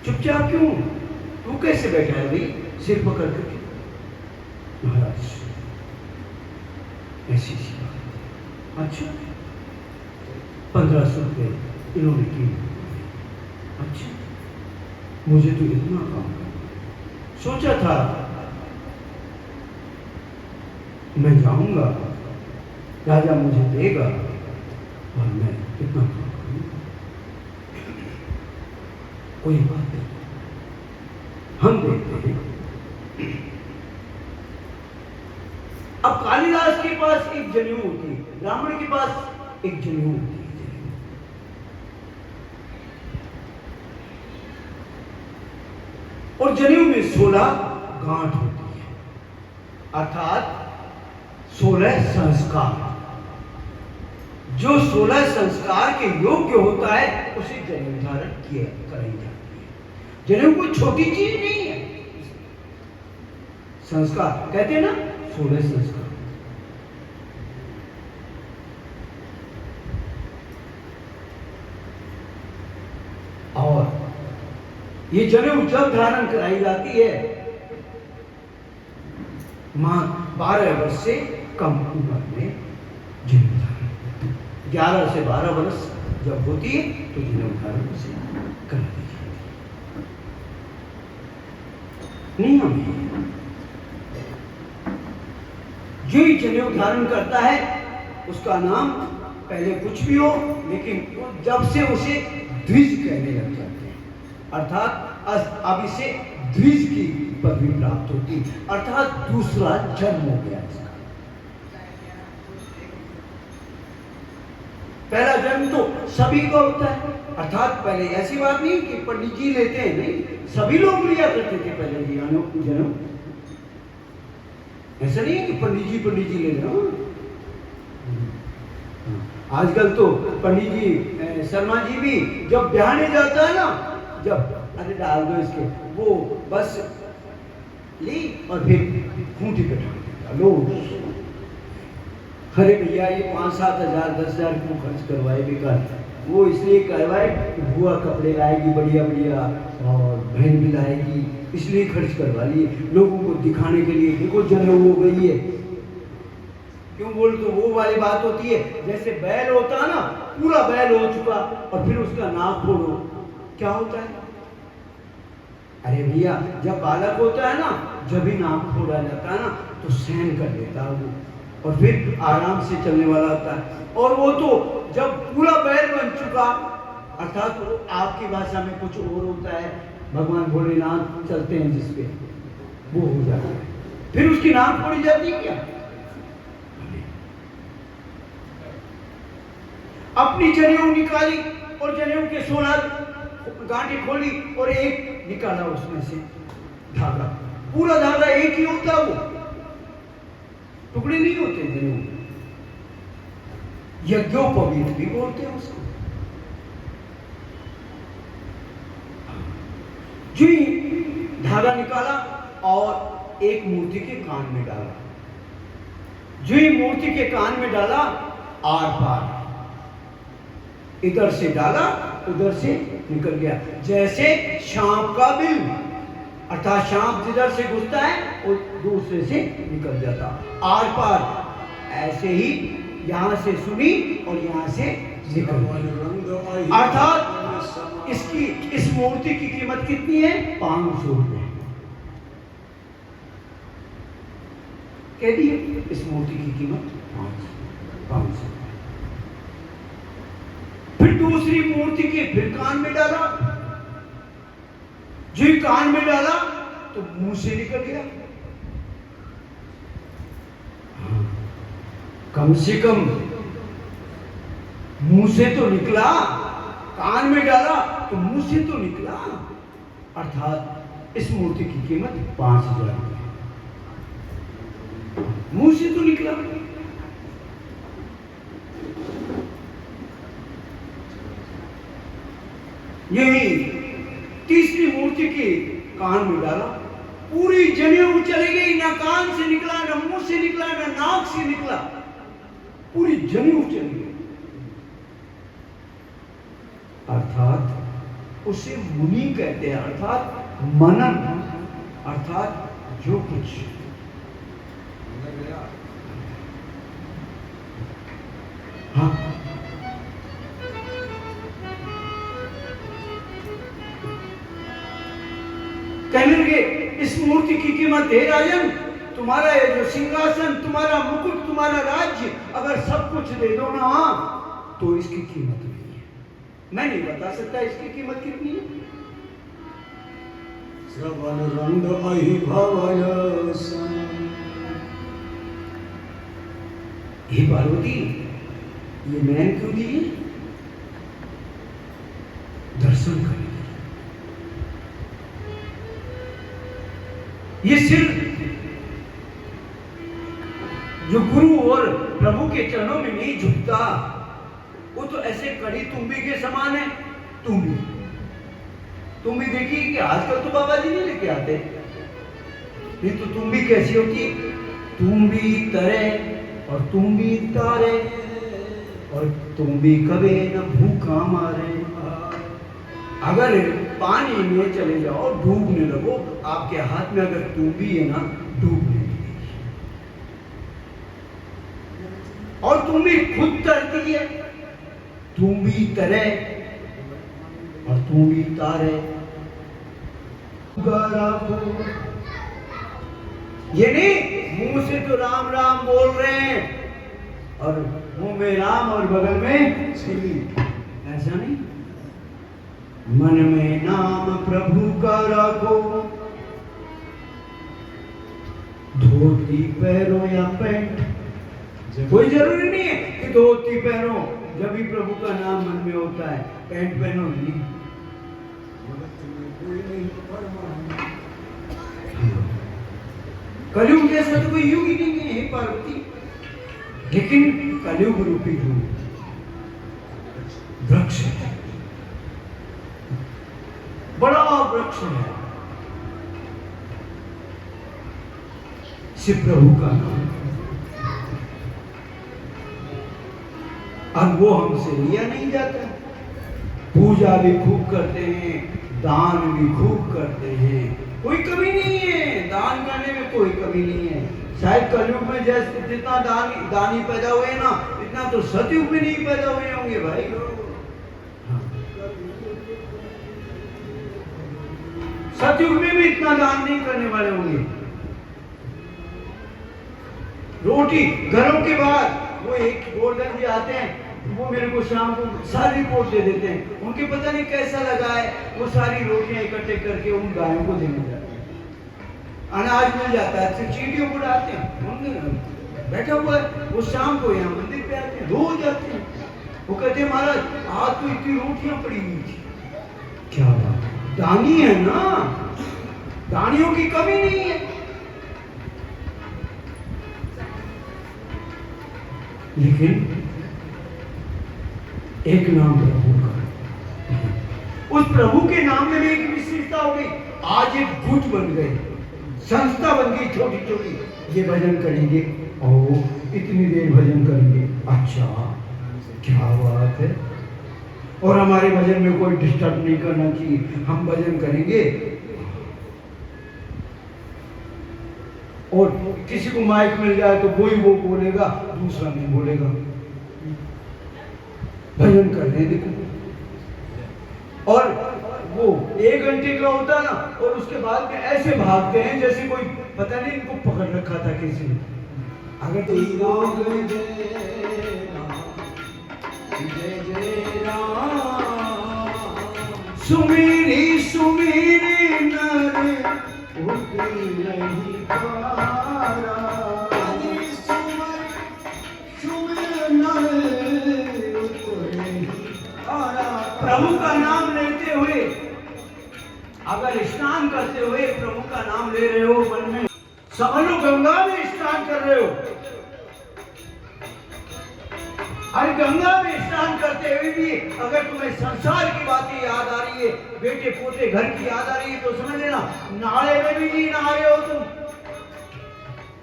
चुपचाप क्यों? तू कैसे बैठा है भाई सिर पकड़ करके? महाराज ऐसी सी बात। अच्छा 1500 रुपये इन्होंने की। अच्छा मुझे तो इतना काम सोचा था, मैं जाऊंगा, राजा मुझे देगा और मैं कितना काम करूंगा। कोई बात नहीं, हम देखते हैं। अब कालिदास के पास एक जनेऊ थी, ब्राह्मण के पास एक जनेऊ थी। और जनेऊ में 16 गांठ होती है, अर्थात 16 संस्कार। जो 16 संस्कार के योग्य होता है उसे जनेऊ धारण किया कराई जाती है। जनेऊ कोई छोटी चीज नहीं है। संस्कार कहते हैं ना, 16 संस्कार। और ये जनेऊ जब धारण कराई जाती है मां 12 वर्ष से कम उम्र में जनेऊ धारण, 11 से 12 वर्ष जब होती है तो जनेऊ धारण उसे कर दी जाती है। नियम है, जो ही जनेऊ धारण करता है उसका नाम पहले कुछ भी हो, लेकिन जब से उसे द्विज कहने लग जाते हैं, अर्थात अब इसे द्विज की पदवी प्राप्त होती, अर्थात दूसरा जन्म हो गया इसका। पहला जन्म तो सभी का होता है, अर्थात पहले ऐसी बात नहीं कि पंडित जी लेते हैं, नहीं, सभी लोग लिया करते थे पहले जन्म। ऐसा नहीं है कि पंडित जी ले रहे हो। आजकल तो पंडित जी शर्मा जी भी जब ब्याहने जाता है ना, जब अरे डाल दो इसके, वो बस ली और फिर खूंटी पे डाल देता लो। अरे भैया ये 5-7 हजार 10 हजार क्यों खर्च करवाए बेकार। वो इसलिए करवाए कि बुआ कपड़े लाएगी बढ़िया बढ़िया और बहन भी लाएगी, इसलिए खर्च करवा लिए लोगों को दिखाने के लिए, देखो जनेऊ हो गई है। क्यों बोल तो वो वाली बात होती है, जैसे बैल होता है ना, पूरा बैल हो चुका और फिर उसका नाक फोड़ो, क्या होता है? अरे भैया जब बालक होता है ना, जब भी नाक फोड़ा जाता है ना तो सहन कर लेता है वो, और फिर आराम से चलने वाला होता है। और वो तो जब पूरा बैल बन चुका, अर्थात वो आपकी भाषा में कुछ और होता है, भगवान भोलेनाथ चलते हैं जिसपे, वो हो जाता है, फिर उसकी नाक फोड़ी जाती है क्या? अपनी जनेऊ निकाली और जनेऊ के 16 गांठें खोली और एक निकाला उसमें से धागा, पूरा धागा एक ही होता, वो टुकड़े नहीं होते जनेऊ। यज्ञोपवीत भी बोलते हैं उसको। जी धागा निकाला और एक मूर्ति के कान में डाला, जी मूर्ति के कान में डाला, आर पार इधर से डाला उधर से निकल गया, जैसे सांप का बिल, अर्थात सांप जिधर से घुसता है वो दूसरे से निकल जाता, आर पार। ऐसे ही यहां से सुनी और यहां से निकल गई। अर्थात इसकी इस मूर्ति की कीमत कितनी है? 500 रुपये कह दिए। इस मूर्ति की कीमत 500। फिर दूसरी मूर्ति के फिर कान में डाला, जी कान में डाला तो मुंह से निकल गया। कम से कम मुंह से तो निकला, कान में डाला तो मुंह से तो निकला, अर्थात इस मूर्ति की कीमत 5000 रुपये। मुंह से तो निकला। यही तीसरी मूर्ति के कान में डाला, पूरी जनेऊ चली गई, ना कान से निकला, ना मुंह से निकला, ना नाक से निकला, पूरी जनेऊ चली गई। अर्थात उसे मुनि कहते हैं, अर्थात मनन, अर्थात जो कुछ हाँ कहने लगे इस मूर्ति की कीमत है राजन, तुम्हारा ये जो सिंहासन, तुम्हारा मुकुट, तुम्हारा राज्य, अगर सब कुछ दे दो ना तो इसकी कीमत नहीं है। मैं नहीं बता सकता इसकी कीमत कितनी है। श्रवण रंग अहि भवय हे पार्वती, ये मैंने क्यों दिए? दर्शन करें। ये सिर जो गुरु और प्रभु के चरणों में नहीं झुकता, वो तो ऐसे कड़ी तुम्बी के समान है। तुम्बी देखी कि आजकल तो बाबा जी नहीं लेके आते, नहीं तो तुम्बी कैसी होती? तुम्बी तरे और तुम्बी तारे, और तुम्बी कभी न भूखा मारे। अगर पानी में चले जाओ, डूबने लगो, आपके हाथ में अगर तुम्बी है ना, डूबने लगेगी। और तुम्बी खुद तरती है, तुम्बी तरे और तुम्बी तारे। ये नहीं मुंह से तो राम राम बोल रहे हैं और मुंह में राम और बगल में सिली, ऐसा नहीं। मन में नाम प्रभु का रखो, धोती पहनो या पैंट, कोई जरूरी नहीं है कि धोती पहनो, जब भी प्रभु का नाम मन में होता है। पैंट पहनो नहीं। कलयुग जैसा तो कोई युग ही नहीं है पार्वती, लेकिन कलयुग रूपी जो वृक्ष है, बड़ा वृक्ष है, शिव प्रभु का नाम, और वो हमसे लिया नहीं जाता। पूजा भी खूब करते हैं, दान भी खूब करते हैं, कोई कमी नहीं है, दान करने में कोई कमी नहीं है। शायद कलयुग में जैसे जितना दानी पैदा हुए ना, इतना तो सतयुग में नहीं पैदा हुए होंगे भाई। सतयुग में भी इतना दान नहीं करने वाले होंगे। रोटी घरों के बाद वो एक गोवर्धन जी आते हैं, वो मेरे को शाम को सारी रिपोर्ट दे देते हैं, उनके पता नहीं कैसा लगा है, वो सारी रोटियां इकट्ठे करके उन गायों को देने जाते हैं। अनाज मिल जाता है, चींटियों को डालते हैं, बैठा हुआ है वो, शाम को यहाँ मंदिर पे आते हैं, रोज जाते हैं। वो कहते हैं महाराज आज तो इतनी रोटियां पड़ी हुई थी। क्या बात, दानी है ना, दानियों की कमी नहीं है। लेकिन एक नाम प्रभु का, उस प्रभु के नाम में भी एक विशेषता हो गई। आज एक गुट बन गई, संस्था बन गई छोटी छोटी, ये भजन करेंगे और इतनी देर भजन करेंगे। अच्छा क्या बात है, और हमारे भजन में कोई डिस्टर्ब नहीं करना चाहिए, हम भजन करेंगे। और किसी को माइक मिल जाए तो कोई वो बोलेगा, दूसरा नहीं बोलेगा, भजन करने देखो। और वो 1 घंटे का होता है ना, और उसके बाद में ऐसे भागते हैं जैसे कोई पता नहीं इनको पकड़ रखा था किसी ने। अगर तो सुमीरी सुमीरी नर नहीं पारा, प्रभु का नाम लेते हुए, अगर स्नान करते हुए प्रभु का नाम ले रहे हो मन में, समझ लो गंगा में स्नान कर रहे हो। अरे गंगा में स्नान करते हुए भी अगर तुम्हें संसार की बातें याद आ रही है, बेटे पोते घर की याद आ रही है, तो समझ लेना नाले में भी नहीं नहाए हो तुम।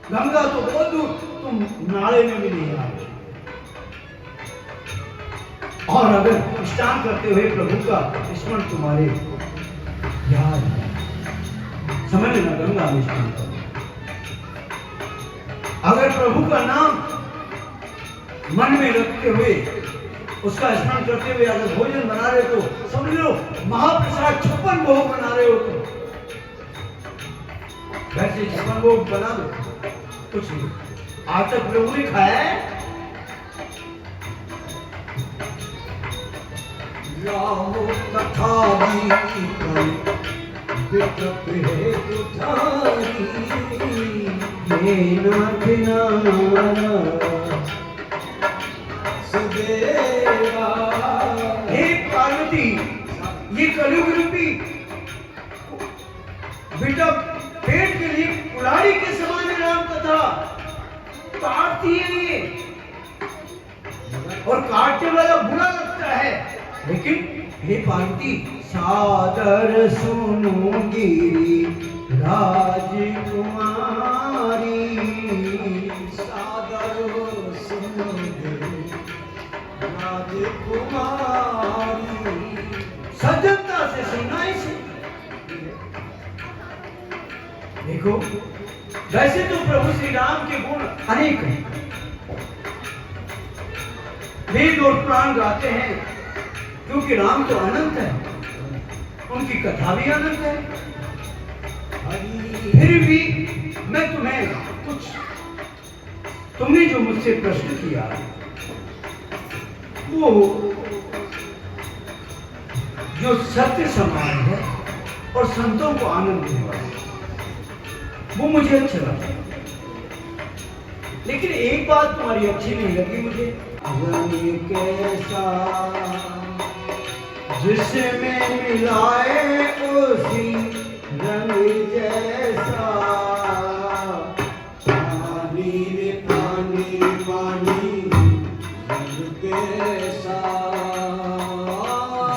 गंगा तो बहुत दूर, तुम नाले में भी नहीं आए। और अगर स्नान करते हुए प्रभु का स्मरण तुम्हारे याद है, समझ लेना गंगा में स्नान करो। अगर प्रभु का नाम मन में रखते हुए, उसका स्मरण करते हुए अगर भोजन बना रहे हो तो समझ लो महाप्रसाद 56 भोग बना रहे हो तुम। वैसे 56 भोग बना दो, कुछ नहीं। आज तक प्रभु ने खाया है? राम कथा पार्वती, ये कलयुग रूपी बेटा पेट के लिए काटती है ये, और काटने वाला बुरा लगता है, लेकिन हे पार्वती सादर सुनो गिरी राजकुमारी, सादर सुनो गिरी राजकुमारी, सजगता से सुनना इसे। देखो वैसे तो प्रभु श्री राम के गुण अनेक हैं, वेद और पुराण गाते हैं, क्योंकि राम तो अनंत है, उनकी कथा भी अनंत है। फिर भी मैं तुम्हें कुछ, तुमने जो मुझसे प्रश्न किया वो जो सत्य समान है और संतों को आनंद देने वाला है, वो मुझे अच्छा लगा। लेकिन एक बात तुम्हारी अच्छी नहीं लगी मुझे। रंग कैसा जिसमें मिलाए उसी रंग जैसा, पानी रे पानी पानी रंग कैसा,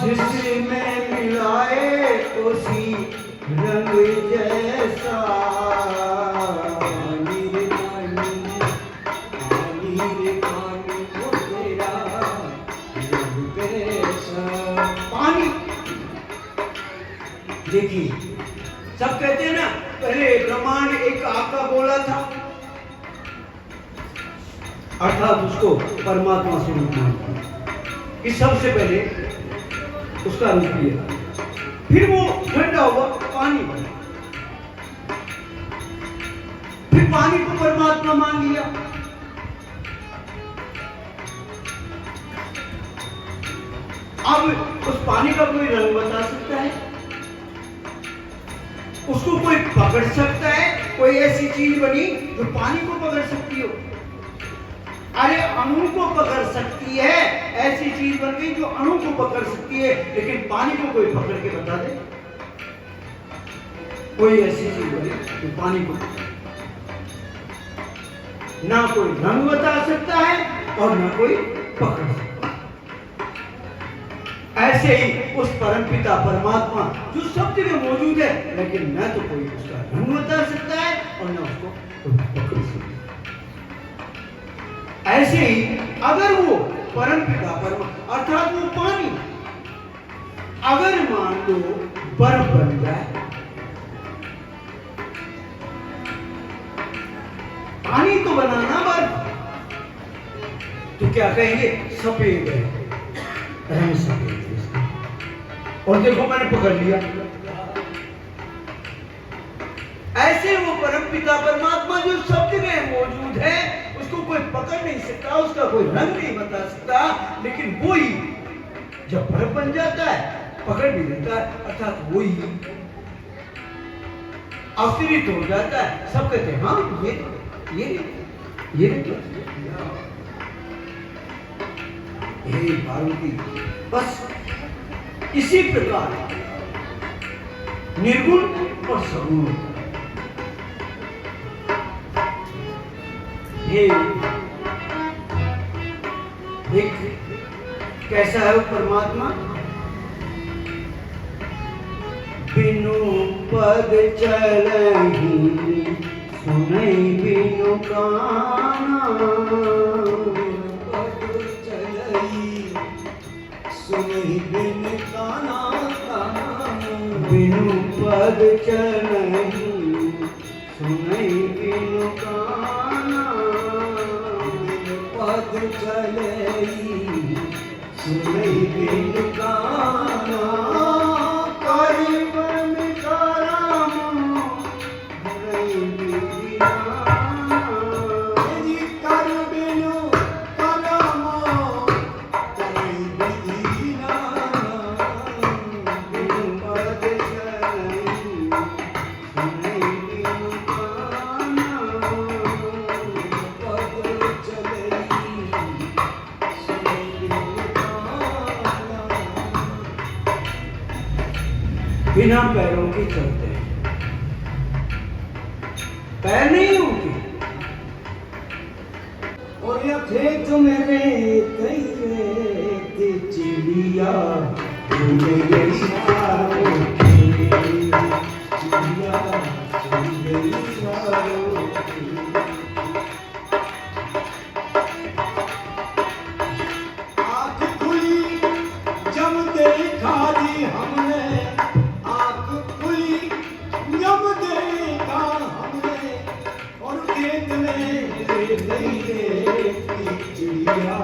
जिसमें मिलाए उसी रंग जैसा, पानी रे पानी पानी रे पानी वो तेरा रंग कैसा। पानी। देखिए सब कहते हैं ना, पहले ब्रह्मांड एक आका बोला था, अर्थात उसको परमात्मा स्वरूप मानता, कि सबसे पहले उसका रूप लिया, फिर वो ठंडा हुआ पानी बना, फिर पानी को परमात्मा मान लिया, अब उस पानी का कोई रंग बता सकता है, उसको कोई पकड़ सकता है, कोई ऐसी चीज बनी जो पानी को पकड़ सकती हो? अरे अणु को पकड़ सकती है, ऐसी चीज बन गई जो अणु को पकड़ सकती है, लेकिन पानी को कोई पकड़ के बता दे, कोई ऐसी चीज बनी जो पानी को ना कोई रंग बता सकता है और ना कोई पकड़ सकता है। ऐसे ही उस परमपिता परमात्मा जो सब जगह मौजूद है, लेकिन न तो कोई उसका रंग बता सकता है और न उसको कोई पकड़ सकता है। ऐसे ही अगर वो परमपिता परमात्मा अर्थात वो पानी अगर मान लो बर्फ बन जाए, पानी तो बनाना बर्फ, तो क्या कहेंगे? सफेद है, रंग सफेद है, और देखो मैंने पकड़ लिया। ऐसे वो परमपिता परमात्मा जो सब जगह मौजूद है, उसको कोई पकड़ नहीं सकता, उसका कोई रंग नहीं बता सकता, लेकिन वो ही जब बर्फ बन जाता है पकड़ भी लेता है, अर्थात वो ही अवतरित हो जाता है। सब कहते हैं हाँ ये हे पार्वती, बस इसी प्रकार निर्गुण और सगुण, ये एक कैसा है वो परमात्मा? बिनु पद चलहि सुनई बिनु काना, पद चलई सुनहि बिन काना काना, बिनु पद चलहि सुनई बिनु काना, बिन पद चलई सुनहि बिन काना, करिबन कराम हरई बिना, जी कर बिनु कलम करई बिना, बिनु पद चलहि सुनई बिनु काना, पद चलई सुनहि बिन काना। बिना पैरों के चलते हैं, पैर नहीं होते, और या खेत में रेत रेत चिड़िया उड़ गई सारों की, चिड़िया उड़ गई सारों की। आँख खुली जब देखा जी हमने, आँख खुली जब देखा हमने, और खेत में रेत रेत चिड़िया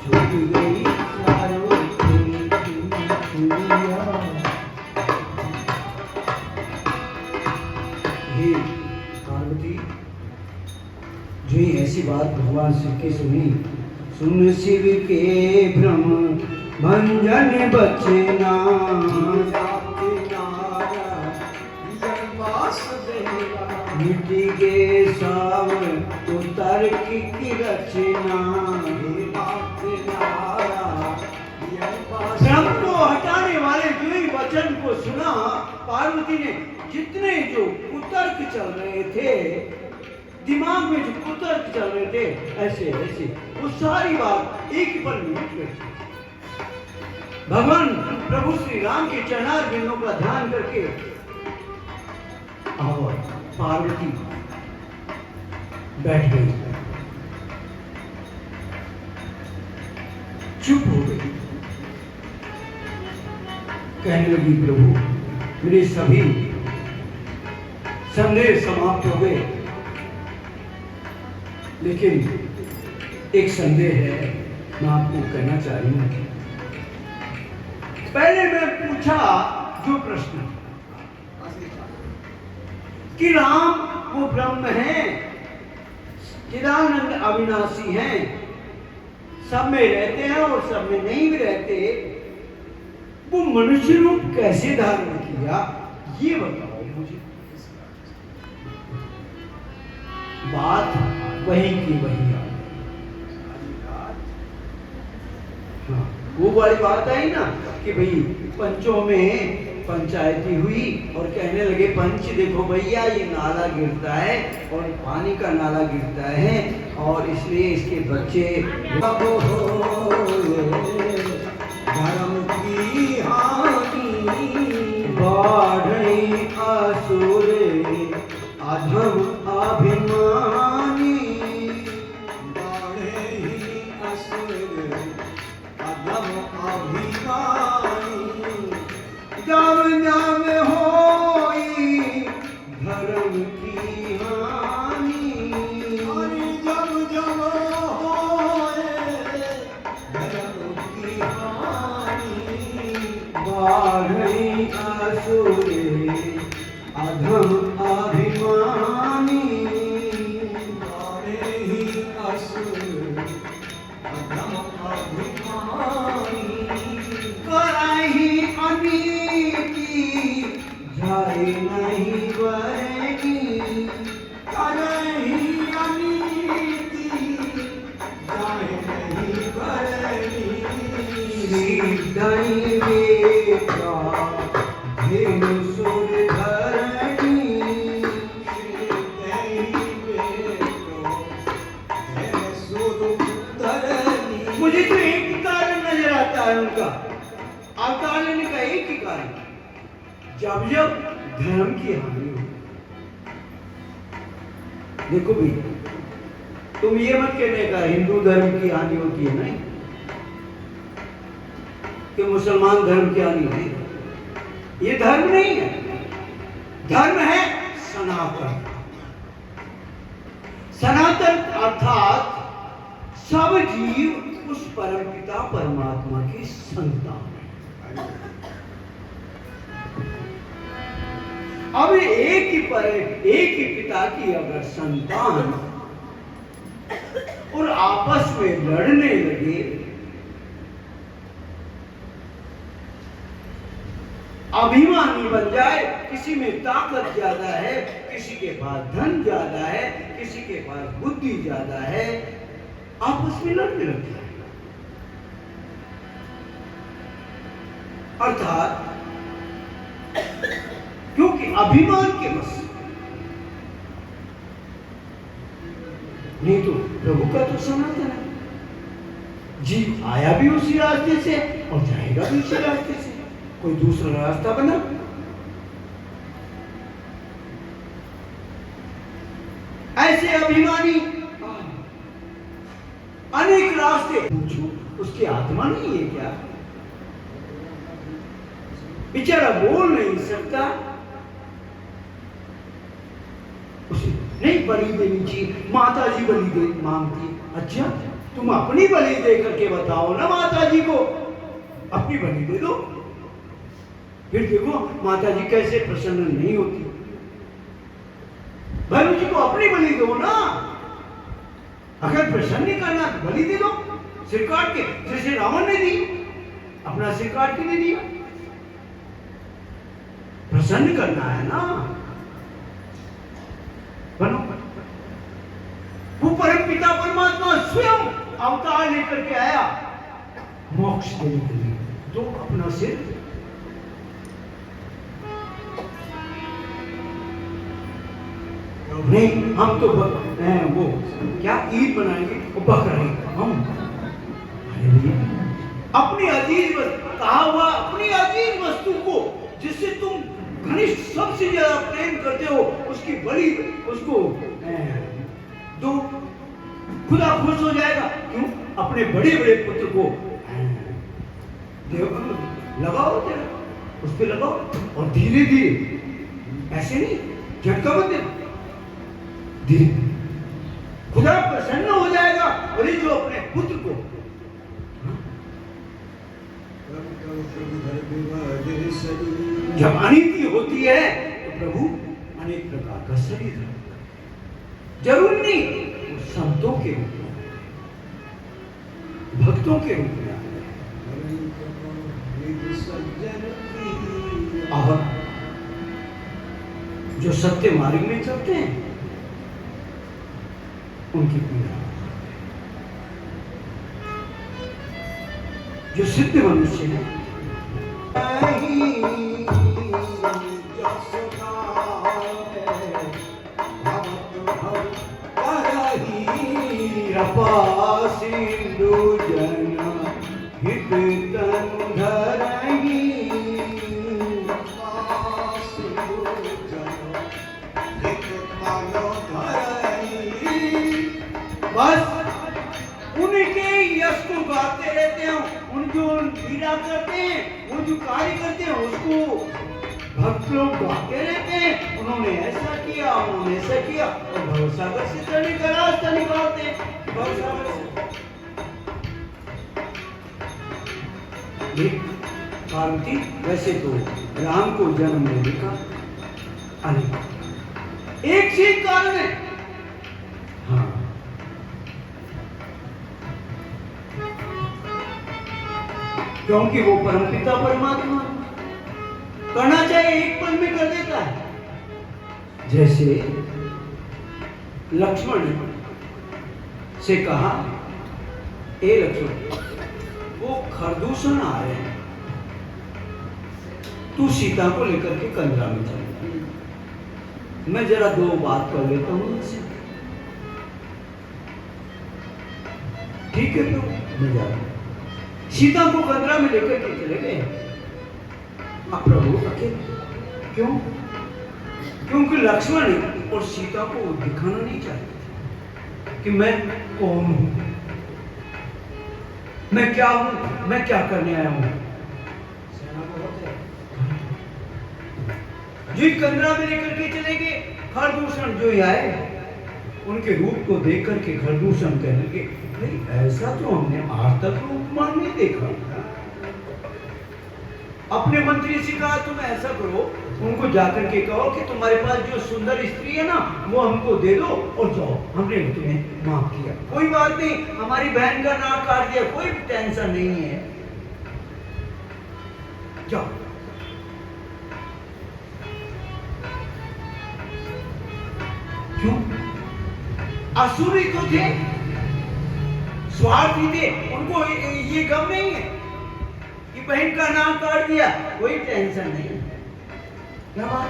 छुप गई सारों की, चिड़िया। हे पार्वती, जो ये ऐसी बात भगवान शिव की सुनी, सुन शिव के भ्रम भंजन बचना, मिट गे सावर तो तर्क की रचना। भ्रम को हटाने वाले जो ही वचन को सुना, पार्वती ने जितने जो कुतर्क चल रहे थे, दिमाग में जो कुतर्क चल रहे थे, ऐसे ऐसे वो सारी बात एक ही पल में मिट गई। भगवान प्रभु श्री राम के चरणार बिंदों का ध्यान करके और पार्वती बैठ गई, चुप हो गई, कहने लगी प्रभु मेरे सभी संदेह समाप्त हो गए, लेकिन एक संदेह है, मैं आपको कहना चाह रही हूं। पहले मैं पूछा जो प्रश्न कि राम वो ब्रह्म है, चिदानंद अविनाशी हैं, सब में रहते हैं और सब में नहीं भी रहते, वो मनुष्य रूप कैसे धारण किया, ये बताओ मुझे। बात वही की वही आ, हाँ, वो वाली बात आई ना कि भाई पंचों में पंचायती हुई और कहने लगे पंच देखो भैया ये नाला गिरता है और पानी का नाला गिरता है और इसलिए इसके बच्चे धर्म की हानि बढ़ रही असुर अधम अभिमानी, बढ़े ही असुर अधम अभिमानी। जब जब होई धर्म की हानि, अरे जब जब होए धर्म की हानि, बढ़ रही असुर अधम अभिमानी, बढ़े ही असुर अधम अभिमानी। कराही अनीति जाए नहीं बरगी, करही अनीति जाए नहीं बरगी। श्री वेका धेनु सुर धरणी, मुझे तो एक ही कारण नजर आता है उनका, अवतार लेने का एक ही कारण, जब जब धर्म की हानि हो। देखो भाई, तुम ये मत कहने का हिंदू धर्म की हानि होती है, नहीं कि मुसलमान धर्म की हानि नहीं, ये धर्म नहीं है, धर्म है सनातन। सनातन अर्थात सब जीव उस परमपिता परमात्मा की संतान है। अब एक ही पिता की अगर संतान और आपस में लड़ने लगे, अभिमानी बन जाए, किसी में ताकत ज्यादा है, किसी के पास धन ज्यादा है, किसी के पास बुद्धि ज्यादा है, आपस में लड़ने लग जाए, अर्थात क्योंकि अभिमान के बस नहीं तो प्रभु का तो सनातन है। जीव आया भी उसी रास्ते से और जाएगा भी उसी रास्ते से, कोई दूसरा रास्ता बना? ऐसे अभिमानी अनेक रास्ते, पूछो उसकी आत्मा नहीं है क्या? बेचारा बोल नहीं सकता, उसे नहीं बलि देनी चाहिए, माता जी बलि दे मांगती। अच्छा तुम अपनी बलि दे करके बताओ ना माता जी को, अपनी बलि दे दो, फिर देखो माता जी कैसे प्रसन्न नहीं होती। भैरव जी को अपनी बलि दो ना, अगर प्रसन्न नहीं करना तो बलि दे दो सिर काट के, जैसे रावण ने दी, अपना सिर काट के दे दिया। प्रसन्न करना है ना, बनो। वो परम पिता परमात्मा स्वयं अवतार लेकर के आया मोक्ष देने के लिए, तो अपना सिर नहीं, हम तो वो क्या ईद बनाएंगे, वो बकरा हम अपनी अजीज कहा हुआ, अपनी अजीज वस्तु को जिससे तुम घनिष्ठ सबसे ज्यादा प्रेम करते हो, उसकी बलि उसको दो, खुदा खुश हो जाएगा। क्यों? अपने बड़े बड़े पुत्र को लगाओ, तेरा उस पर लगाओ और धीरे धीरे, ऐसे नहीं झटका मत देना, धीरे खुदा प्रसन्न हो जाएगा। और ये जो अपने पुत्र को जब अनिति होती है तो प्रभु अनेक प्रकार का शरीर है, जरूर नहीं वो संतों के रूप में, भक्तों के रूप में और जो सत्य मार्ग में चलते हैं उनकी पीड़ा, जो सिद्ध मनुष्य है सिंधु जन हित तनु धरही, बस उनके यश को गाते रहते हैं, उनको लीला करते हैं, वो जो कार्य करते हैं उसको भक्त लोग गाते रहते हैं। उन्होंने ऐसा किया, उन्होंने ऐसा किया, और भवसागर से चढ़ने का रास्ता निकालते हैं। भवसागर से पार्वती वैसे तो राम को जन्म देने का अनेक एक चीज कारण है, हाँ क्योंकि वो परमपिता परमात्मा करना चाहिए एक पल में कर देता है। जैसे लक्ष्मण से कहा, ए लक्ष्मण वो खरदूषण आ रहे हैं, तू सीता को लेकर के कंदरा में चल, मैं जरा दो बात कर लेता हूं उनसे। ठीक है तो मैं जा रहा हूं। सीता को कंदरा में लेकर के चले गए। अब प्रभु अकेले, क्यों? क्योंकि लक्ष्मण और सीता को दिखाना नहीं चाहते कि मैं कौन हूं, मैं क्या हूं, मैं क्या करने आया हूं। जी कंदरा में लेकर के चले गए। खरदूषण जो आए उनके रूप को देख करके खरदूषण कहने लगे, भाई ऐसा तो हमने आज तक रूपमान नहीं देखा। अपने मंत्री से कहा तुम ऐसा करो, उनको जाकर के कहो कि तुम्हारे पास जो सुंदर स्त्री है ना वो हमको दे दो और जाओ, हमने तुम्हें माफ किया, कोई बात नहीं, हमारी बहन का नाक काट दिया, कोई टेंशन नहीं है, जाओ। क्यों? असुरी तो थे, स्वार्थी थे, उनको ये गम नहीं है कि बहन का नाम काट दिया, कोई टेंशन नहीं। क्या बात?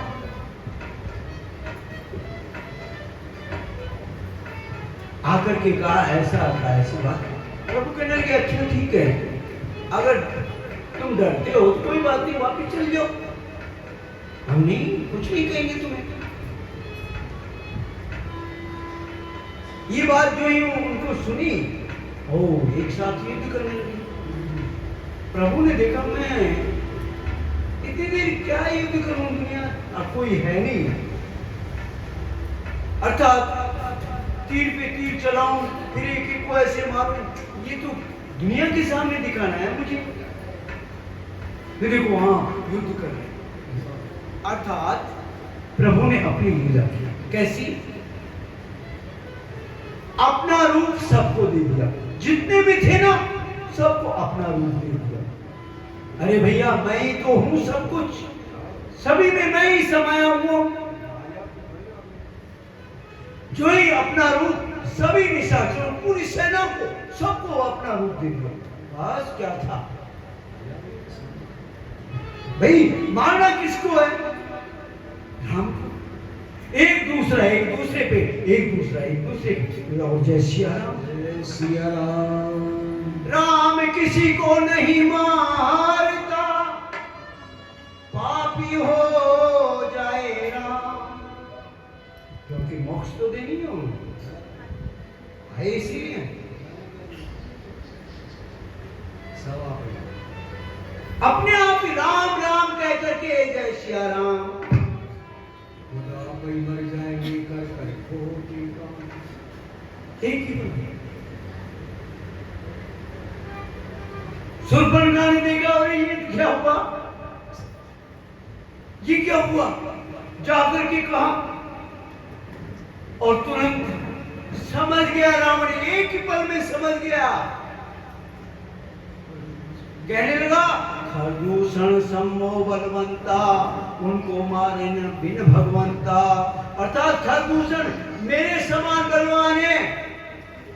आकर के कहा ऐसी बात। प्रभु कहने लगे अच्छा ठीक है, अगर तुम डरते हो तो कोई बात नहीं, वापिस चल जाओ, हम नहीं कुछ नहीं कहेंगे तुम्हें। ये बात जो ही उनको सुनी, ओ एक साथ युद्ध करने लगे। प्रभु ने देखा मैं इतनी देर क्या युद्ध करूं, दुनिया अब कोई है नहीं, अर्थात तीर पे तीर चलाऊं, फिर एक एक को ऐसे मारूं, ये तो दुनिया के सामने दिखाना है मुझे। फिर देखो हाँ युद्ध कर रहे हैं, अर्थात प्रभु ने अपनी लीला की। कैसी? अपना रूप सबको दे दिया, जितने भी थे ना सबको अपना रूप दे दिया। अरे भैया मैं ही तो हूं सब कुछ, सभी में मैं ही समाया हुआ, जो ही अपना रूप सभी निशाचरों पूरी सेना को सबको अपना रूप दे दिया। बस क्या था भाई, मारना किसको है? राम को। एक दूसरे पे एक दूसरे पे और जय सिया राम। राम किसी को नहीं मारता, पापी हो जाए राम, क्योंकि मोक्ष तो देनी है है इसीलिए। अपने आप ही राम राम कह करके जय सिया राम, मर जाएंगे कर एक ही सुरपनखा ने देखा और ये क्या हुआ, ये क्या हुआ, जाकर के कहा और तुरंत समझ गया रावण, एक ही पल में समझ गया। कहने लगा खरदूषण सम्मो बलवंता, उनको मारे न बिन भगवंता, अर्थात खरदूषण मेरे समान बलवान है,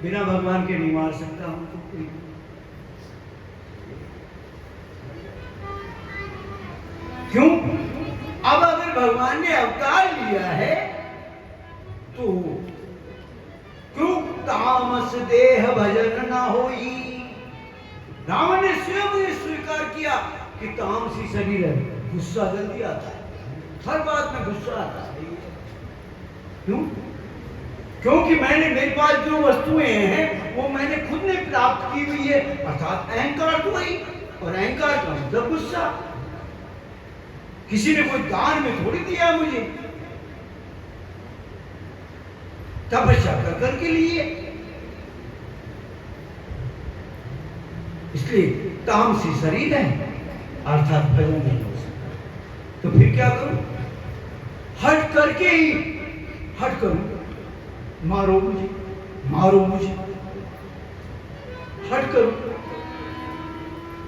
बिना भगवान के नहीं मार सकता हमको कोई। क्यों? अब अगर भगवान ने अवतार लिया है तो क्यों तामस देह भजन ना होई। रावण ने स्वयं ये स्वीकार किया कि तामसी शरीर है, गुस्सा जल्दी आता है, हर बात में गुस्सा आता है। क्यों? क्योंकि मेरे पास जो वस्तुएं हैं वो मैंने खुद ने प्राप्त की हुई है, अर्थात अहंकार तो वही, और अहंकार का मतलब गुस्सा। किसी ने कोई दान में थोड़ी दिया मुझे, तपस्या कर करके लिए, इसलिए तामसी शरीर है, अर्थात भजन नहीं हो सकता। तो फिर क्या करूं? हट करके ही हट करूं, मारो मुझे हट करूं,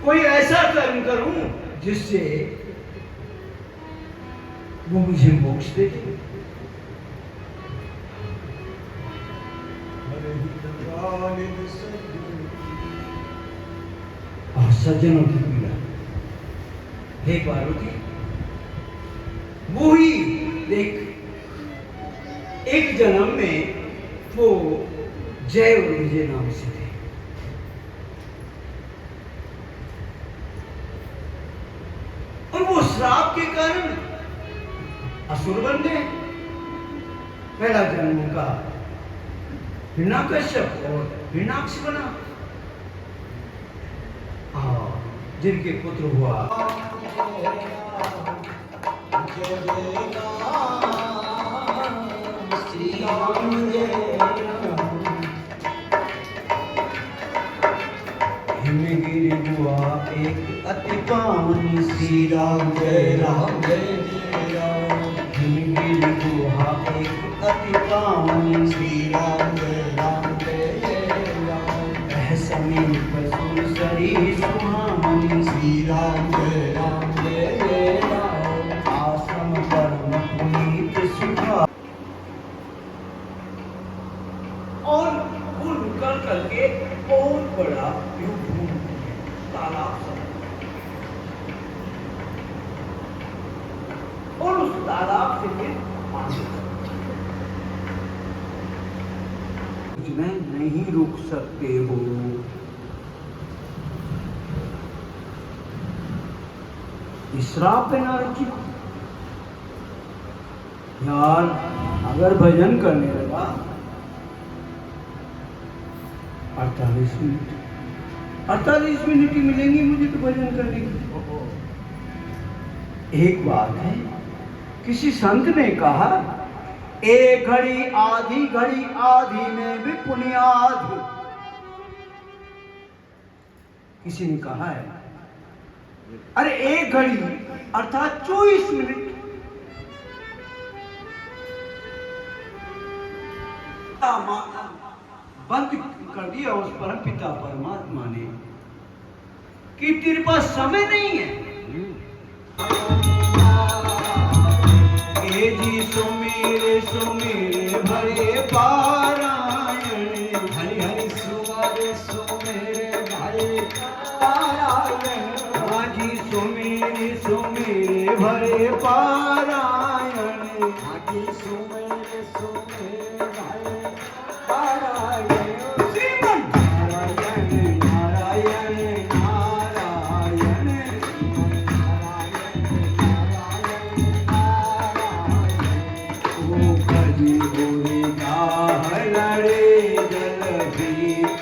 कोई ऐसा कर्म करूं जिससे वो मुझे मोक्ष दे दे। और सज्जनों की पीड़ा, हे पार्वती, वो ही देख, एक जन्म में वो जय और विजय नाम से थे, और वो श्राप के कारण असुर बन गए। पहला जन्म उनका हिरण्यकश्यप और हिरण्याक्ष बना, जिनके पुत्र हुआ हिमगिरी हुआ एक अति पावनी, श्री राम जय राम जय राम। हिमगिरी गुहा एक अति पावनी, श्री राम जय राम जय राम। समीप सुरसरी सुहामनी, श्री राम जय राम। आश्रम परम पुनीत सुखा, और वो निकल करके बहुत बड़ा तालाब, और उस तालाब से फिर पानी। मैं नहीं रुक सकते हो। श्राप है नारद जी को। यार अगर भजन करने लगा 48 मिनट ही मिलेंगी मुझे तो भजन करने की। एक बात है, किसी संत ने कहा, एक घड़ी आधी में भी पुण्याध। किसी ने कहा है, अरे एक घड़ी अर्थात 24 मिनट बंद कर दिया उस परम पिता परमात्मा ने कि तेरे पास समय नहीं है। हे जी सुमेरे भरे पारायण, हरि हरि सुमेरे भरे पारायण। हाँ जी सुमेरे भरे पारायण, हाँ जी सुमेरे भरे पारायण। श्रीमन नारायण नारायण नारायण, गली गोरे गाल रे जल भीतर,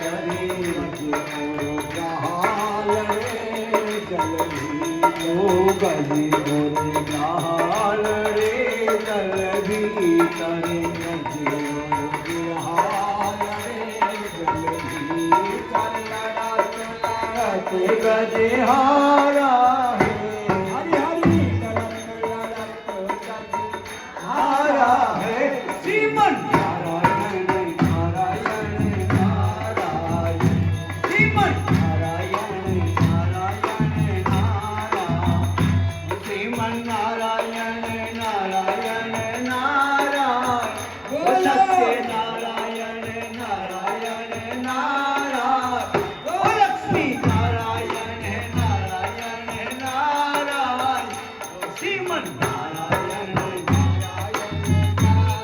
गजे हारा हरि हरि हारा है। श्रीमन नारायण नारायण नारायण, श्रीमन नारायण नारायण नारायण, श्रीमन नारायण नारायण नारायण, सत्य नारायण नारायण नारायण, लक्ष्मी नारायण नारायण नारायण, श्रीमन नारायण नारायण नारायण,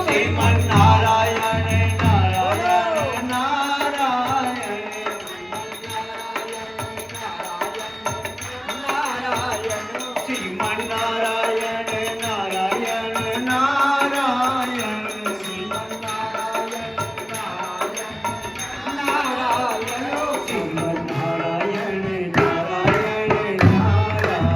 श्रीमन नारायण नारायण नारायण, श्रीमन नारायण नारायण नारायण, श्रीमन नारायण नारायण नारायण, श्रीमन नारायण नारायण, श्रीमन नारायण नारायण नारायण।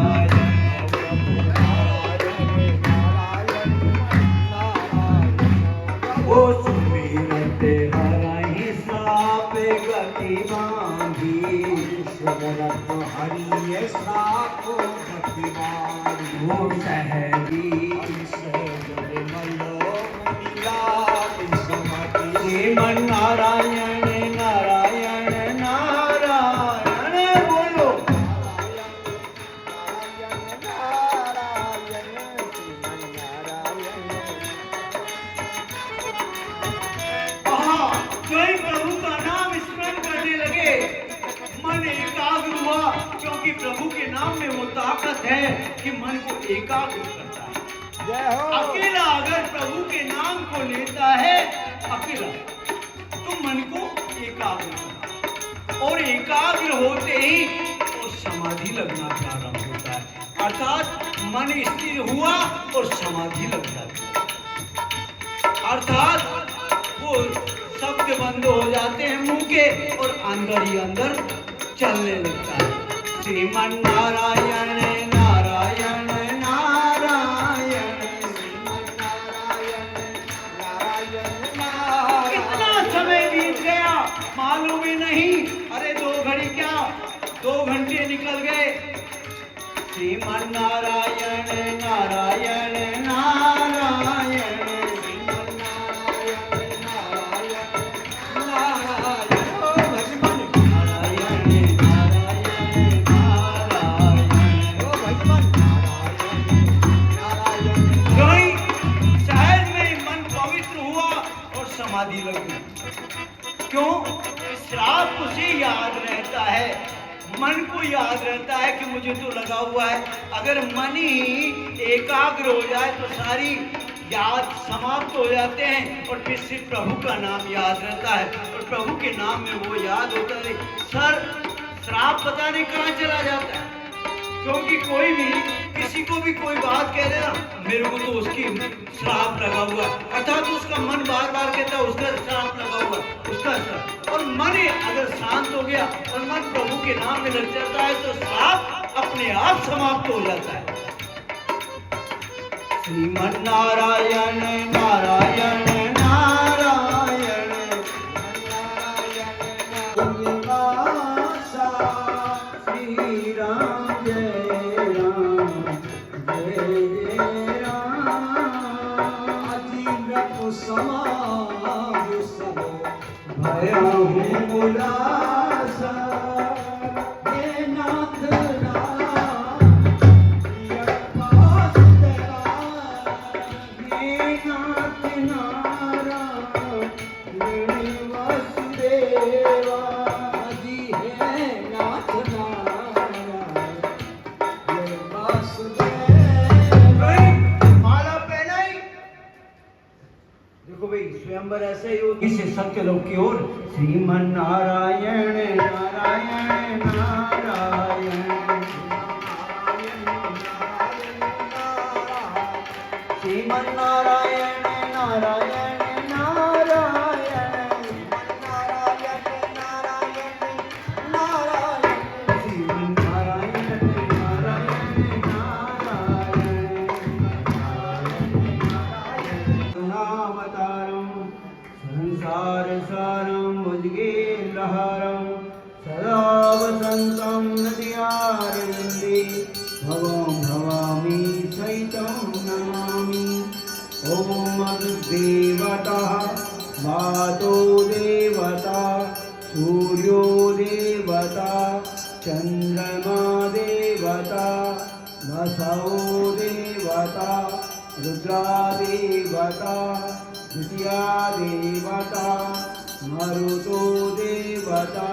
ओ सुमिरते हरहि साप गति बांधी, सुमिरत हरि साप गति बांधी। ओ सहरी श्रीमन नारायण नारायण नारायण, बोलो स्वयं प्रभु का नाम स्मरण करने लगे, मन एकाग्र हुआ, क्योंकि प्रभु के नाम में वो ताकत है कि मन को एकाग्र करता है। अकेला अगर प्रभु के नाम को लेता है अकेला, तो मन को एकाग्र करता, और एकाग्र होते ही वो समाधि लगना प्रारंभ होता है, अर्थात मन स्थिर हुआ और समाधि लग जाती है, अर्थात वो शब्द बंद हो जाते हैं मुंह के और अंदर ही अंदर चलने लगता है। श्रीमन नारायण नारायण नारायण, कितना समय बीत गया मालूम ही नहीं। अरे 2 घड़ी क्या 2 घंटे निकल गए। श्रीमन नारायण नारायण नारायण, समाधि लगी। क्यों? श्राप उसे याद रहता है, मन को याद रहता है कि मुझे तो लगा हुआ है। अगर मन ही एकाग्र हो जाए तो सारी याद समाप्त हो जाते हैं और फिर सिर्फ प्रभु का नाम याद रहता है और प्रभु के नाम में वो याद होता है। सर श्राप पता नहीं कहाँ चला जाता है, क्योंकि कोई भी किसी को भी कोई बात कह देना मेरे को तो उसकी श्राप लगा हुआ, अर्थात तो उसका मन बार बार कहता है उसका श्राप लगा हुआ, उसका श्राप। और मन अगर शांत हो गया और मन प्रभु के नाम में लग जाता है तो श्राप अपने आप समाप्त हो जाता है। श्रीमन नारायण नारायण नारायण श्री राम जय राम जय जय राम। अजीब समाज सब भया हूँ उदासा, हे नाथ राम प्रिय पास तेरा, हे नाथ नारायण मेरे वासुदेवा। अजी है नाथ नारायण मेरे वासुदेवा। माला पहनाई, देखो भाई स्वयंवर ऐसे ही होगी। इसे सत्य लोक की ओर श्रीमन नारायण नारायण नारायण श्रीमन नारायण नारायण नारायण श्रीमन नारायण नारायण नारायण नामतारम संसार सारम भुजगेन्द्रहारम सदा वसन्तं हृदयारविन्दे भवं भवामि सहितं नमामि। ॐ अग्निदेवतः वातो देवता सूर्यो देवता चन्द्रमा देवता वसवो देवता रुद्रा देवता द्वितीया देवता मरुतो देवता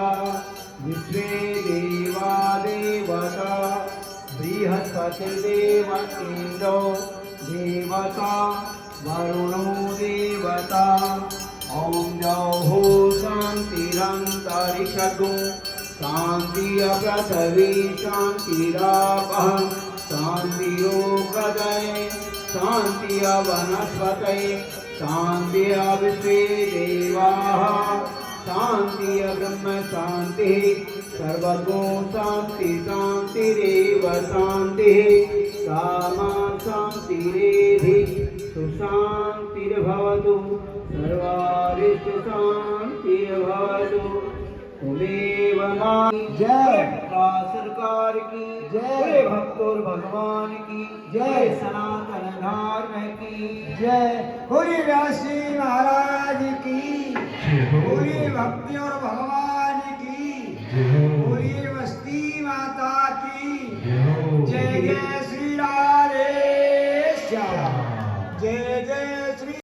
विश्वे देवा देवता बृहस्पतिर्देव इन्द्रो देवता वरुणो देवता। ॐ जौः शान्तिरन्तरिक्षगो शान्ति पृथिवी शान्तिरापः शान्तिरोगदये शान्ति वनस्पतये शान्ति विश्वे देवाः शान्ति ब्रह्म शान्ति सर्वगो शान्ति शान्तिरेव शान्तिः सामा शान्तिरेधि सुशान्तिर्भवतु सर्वारिष्ट शान्तिर्भवतु। तुमेव मां जय सरकार की जय। पूरे भक्तों और भगवान की जय। सनातन धर्म की जय। पूरी व्यास जी महाराज की, पूरी भक्ति और भगवान की, पूरी बस्ती माता की जय। जय श्री राधे श्याम, जय जय श्री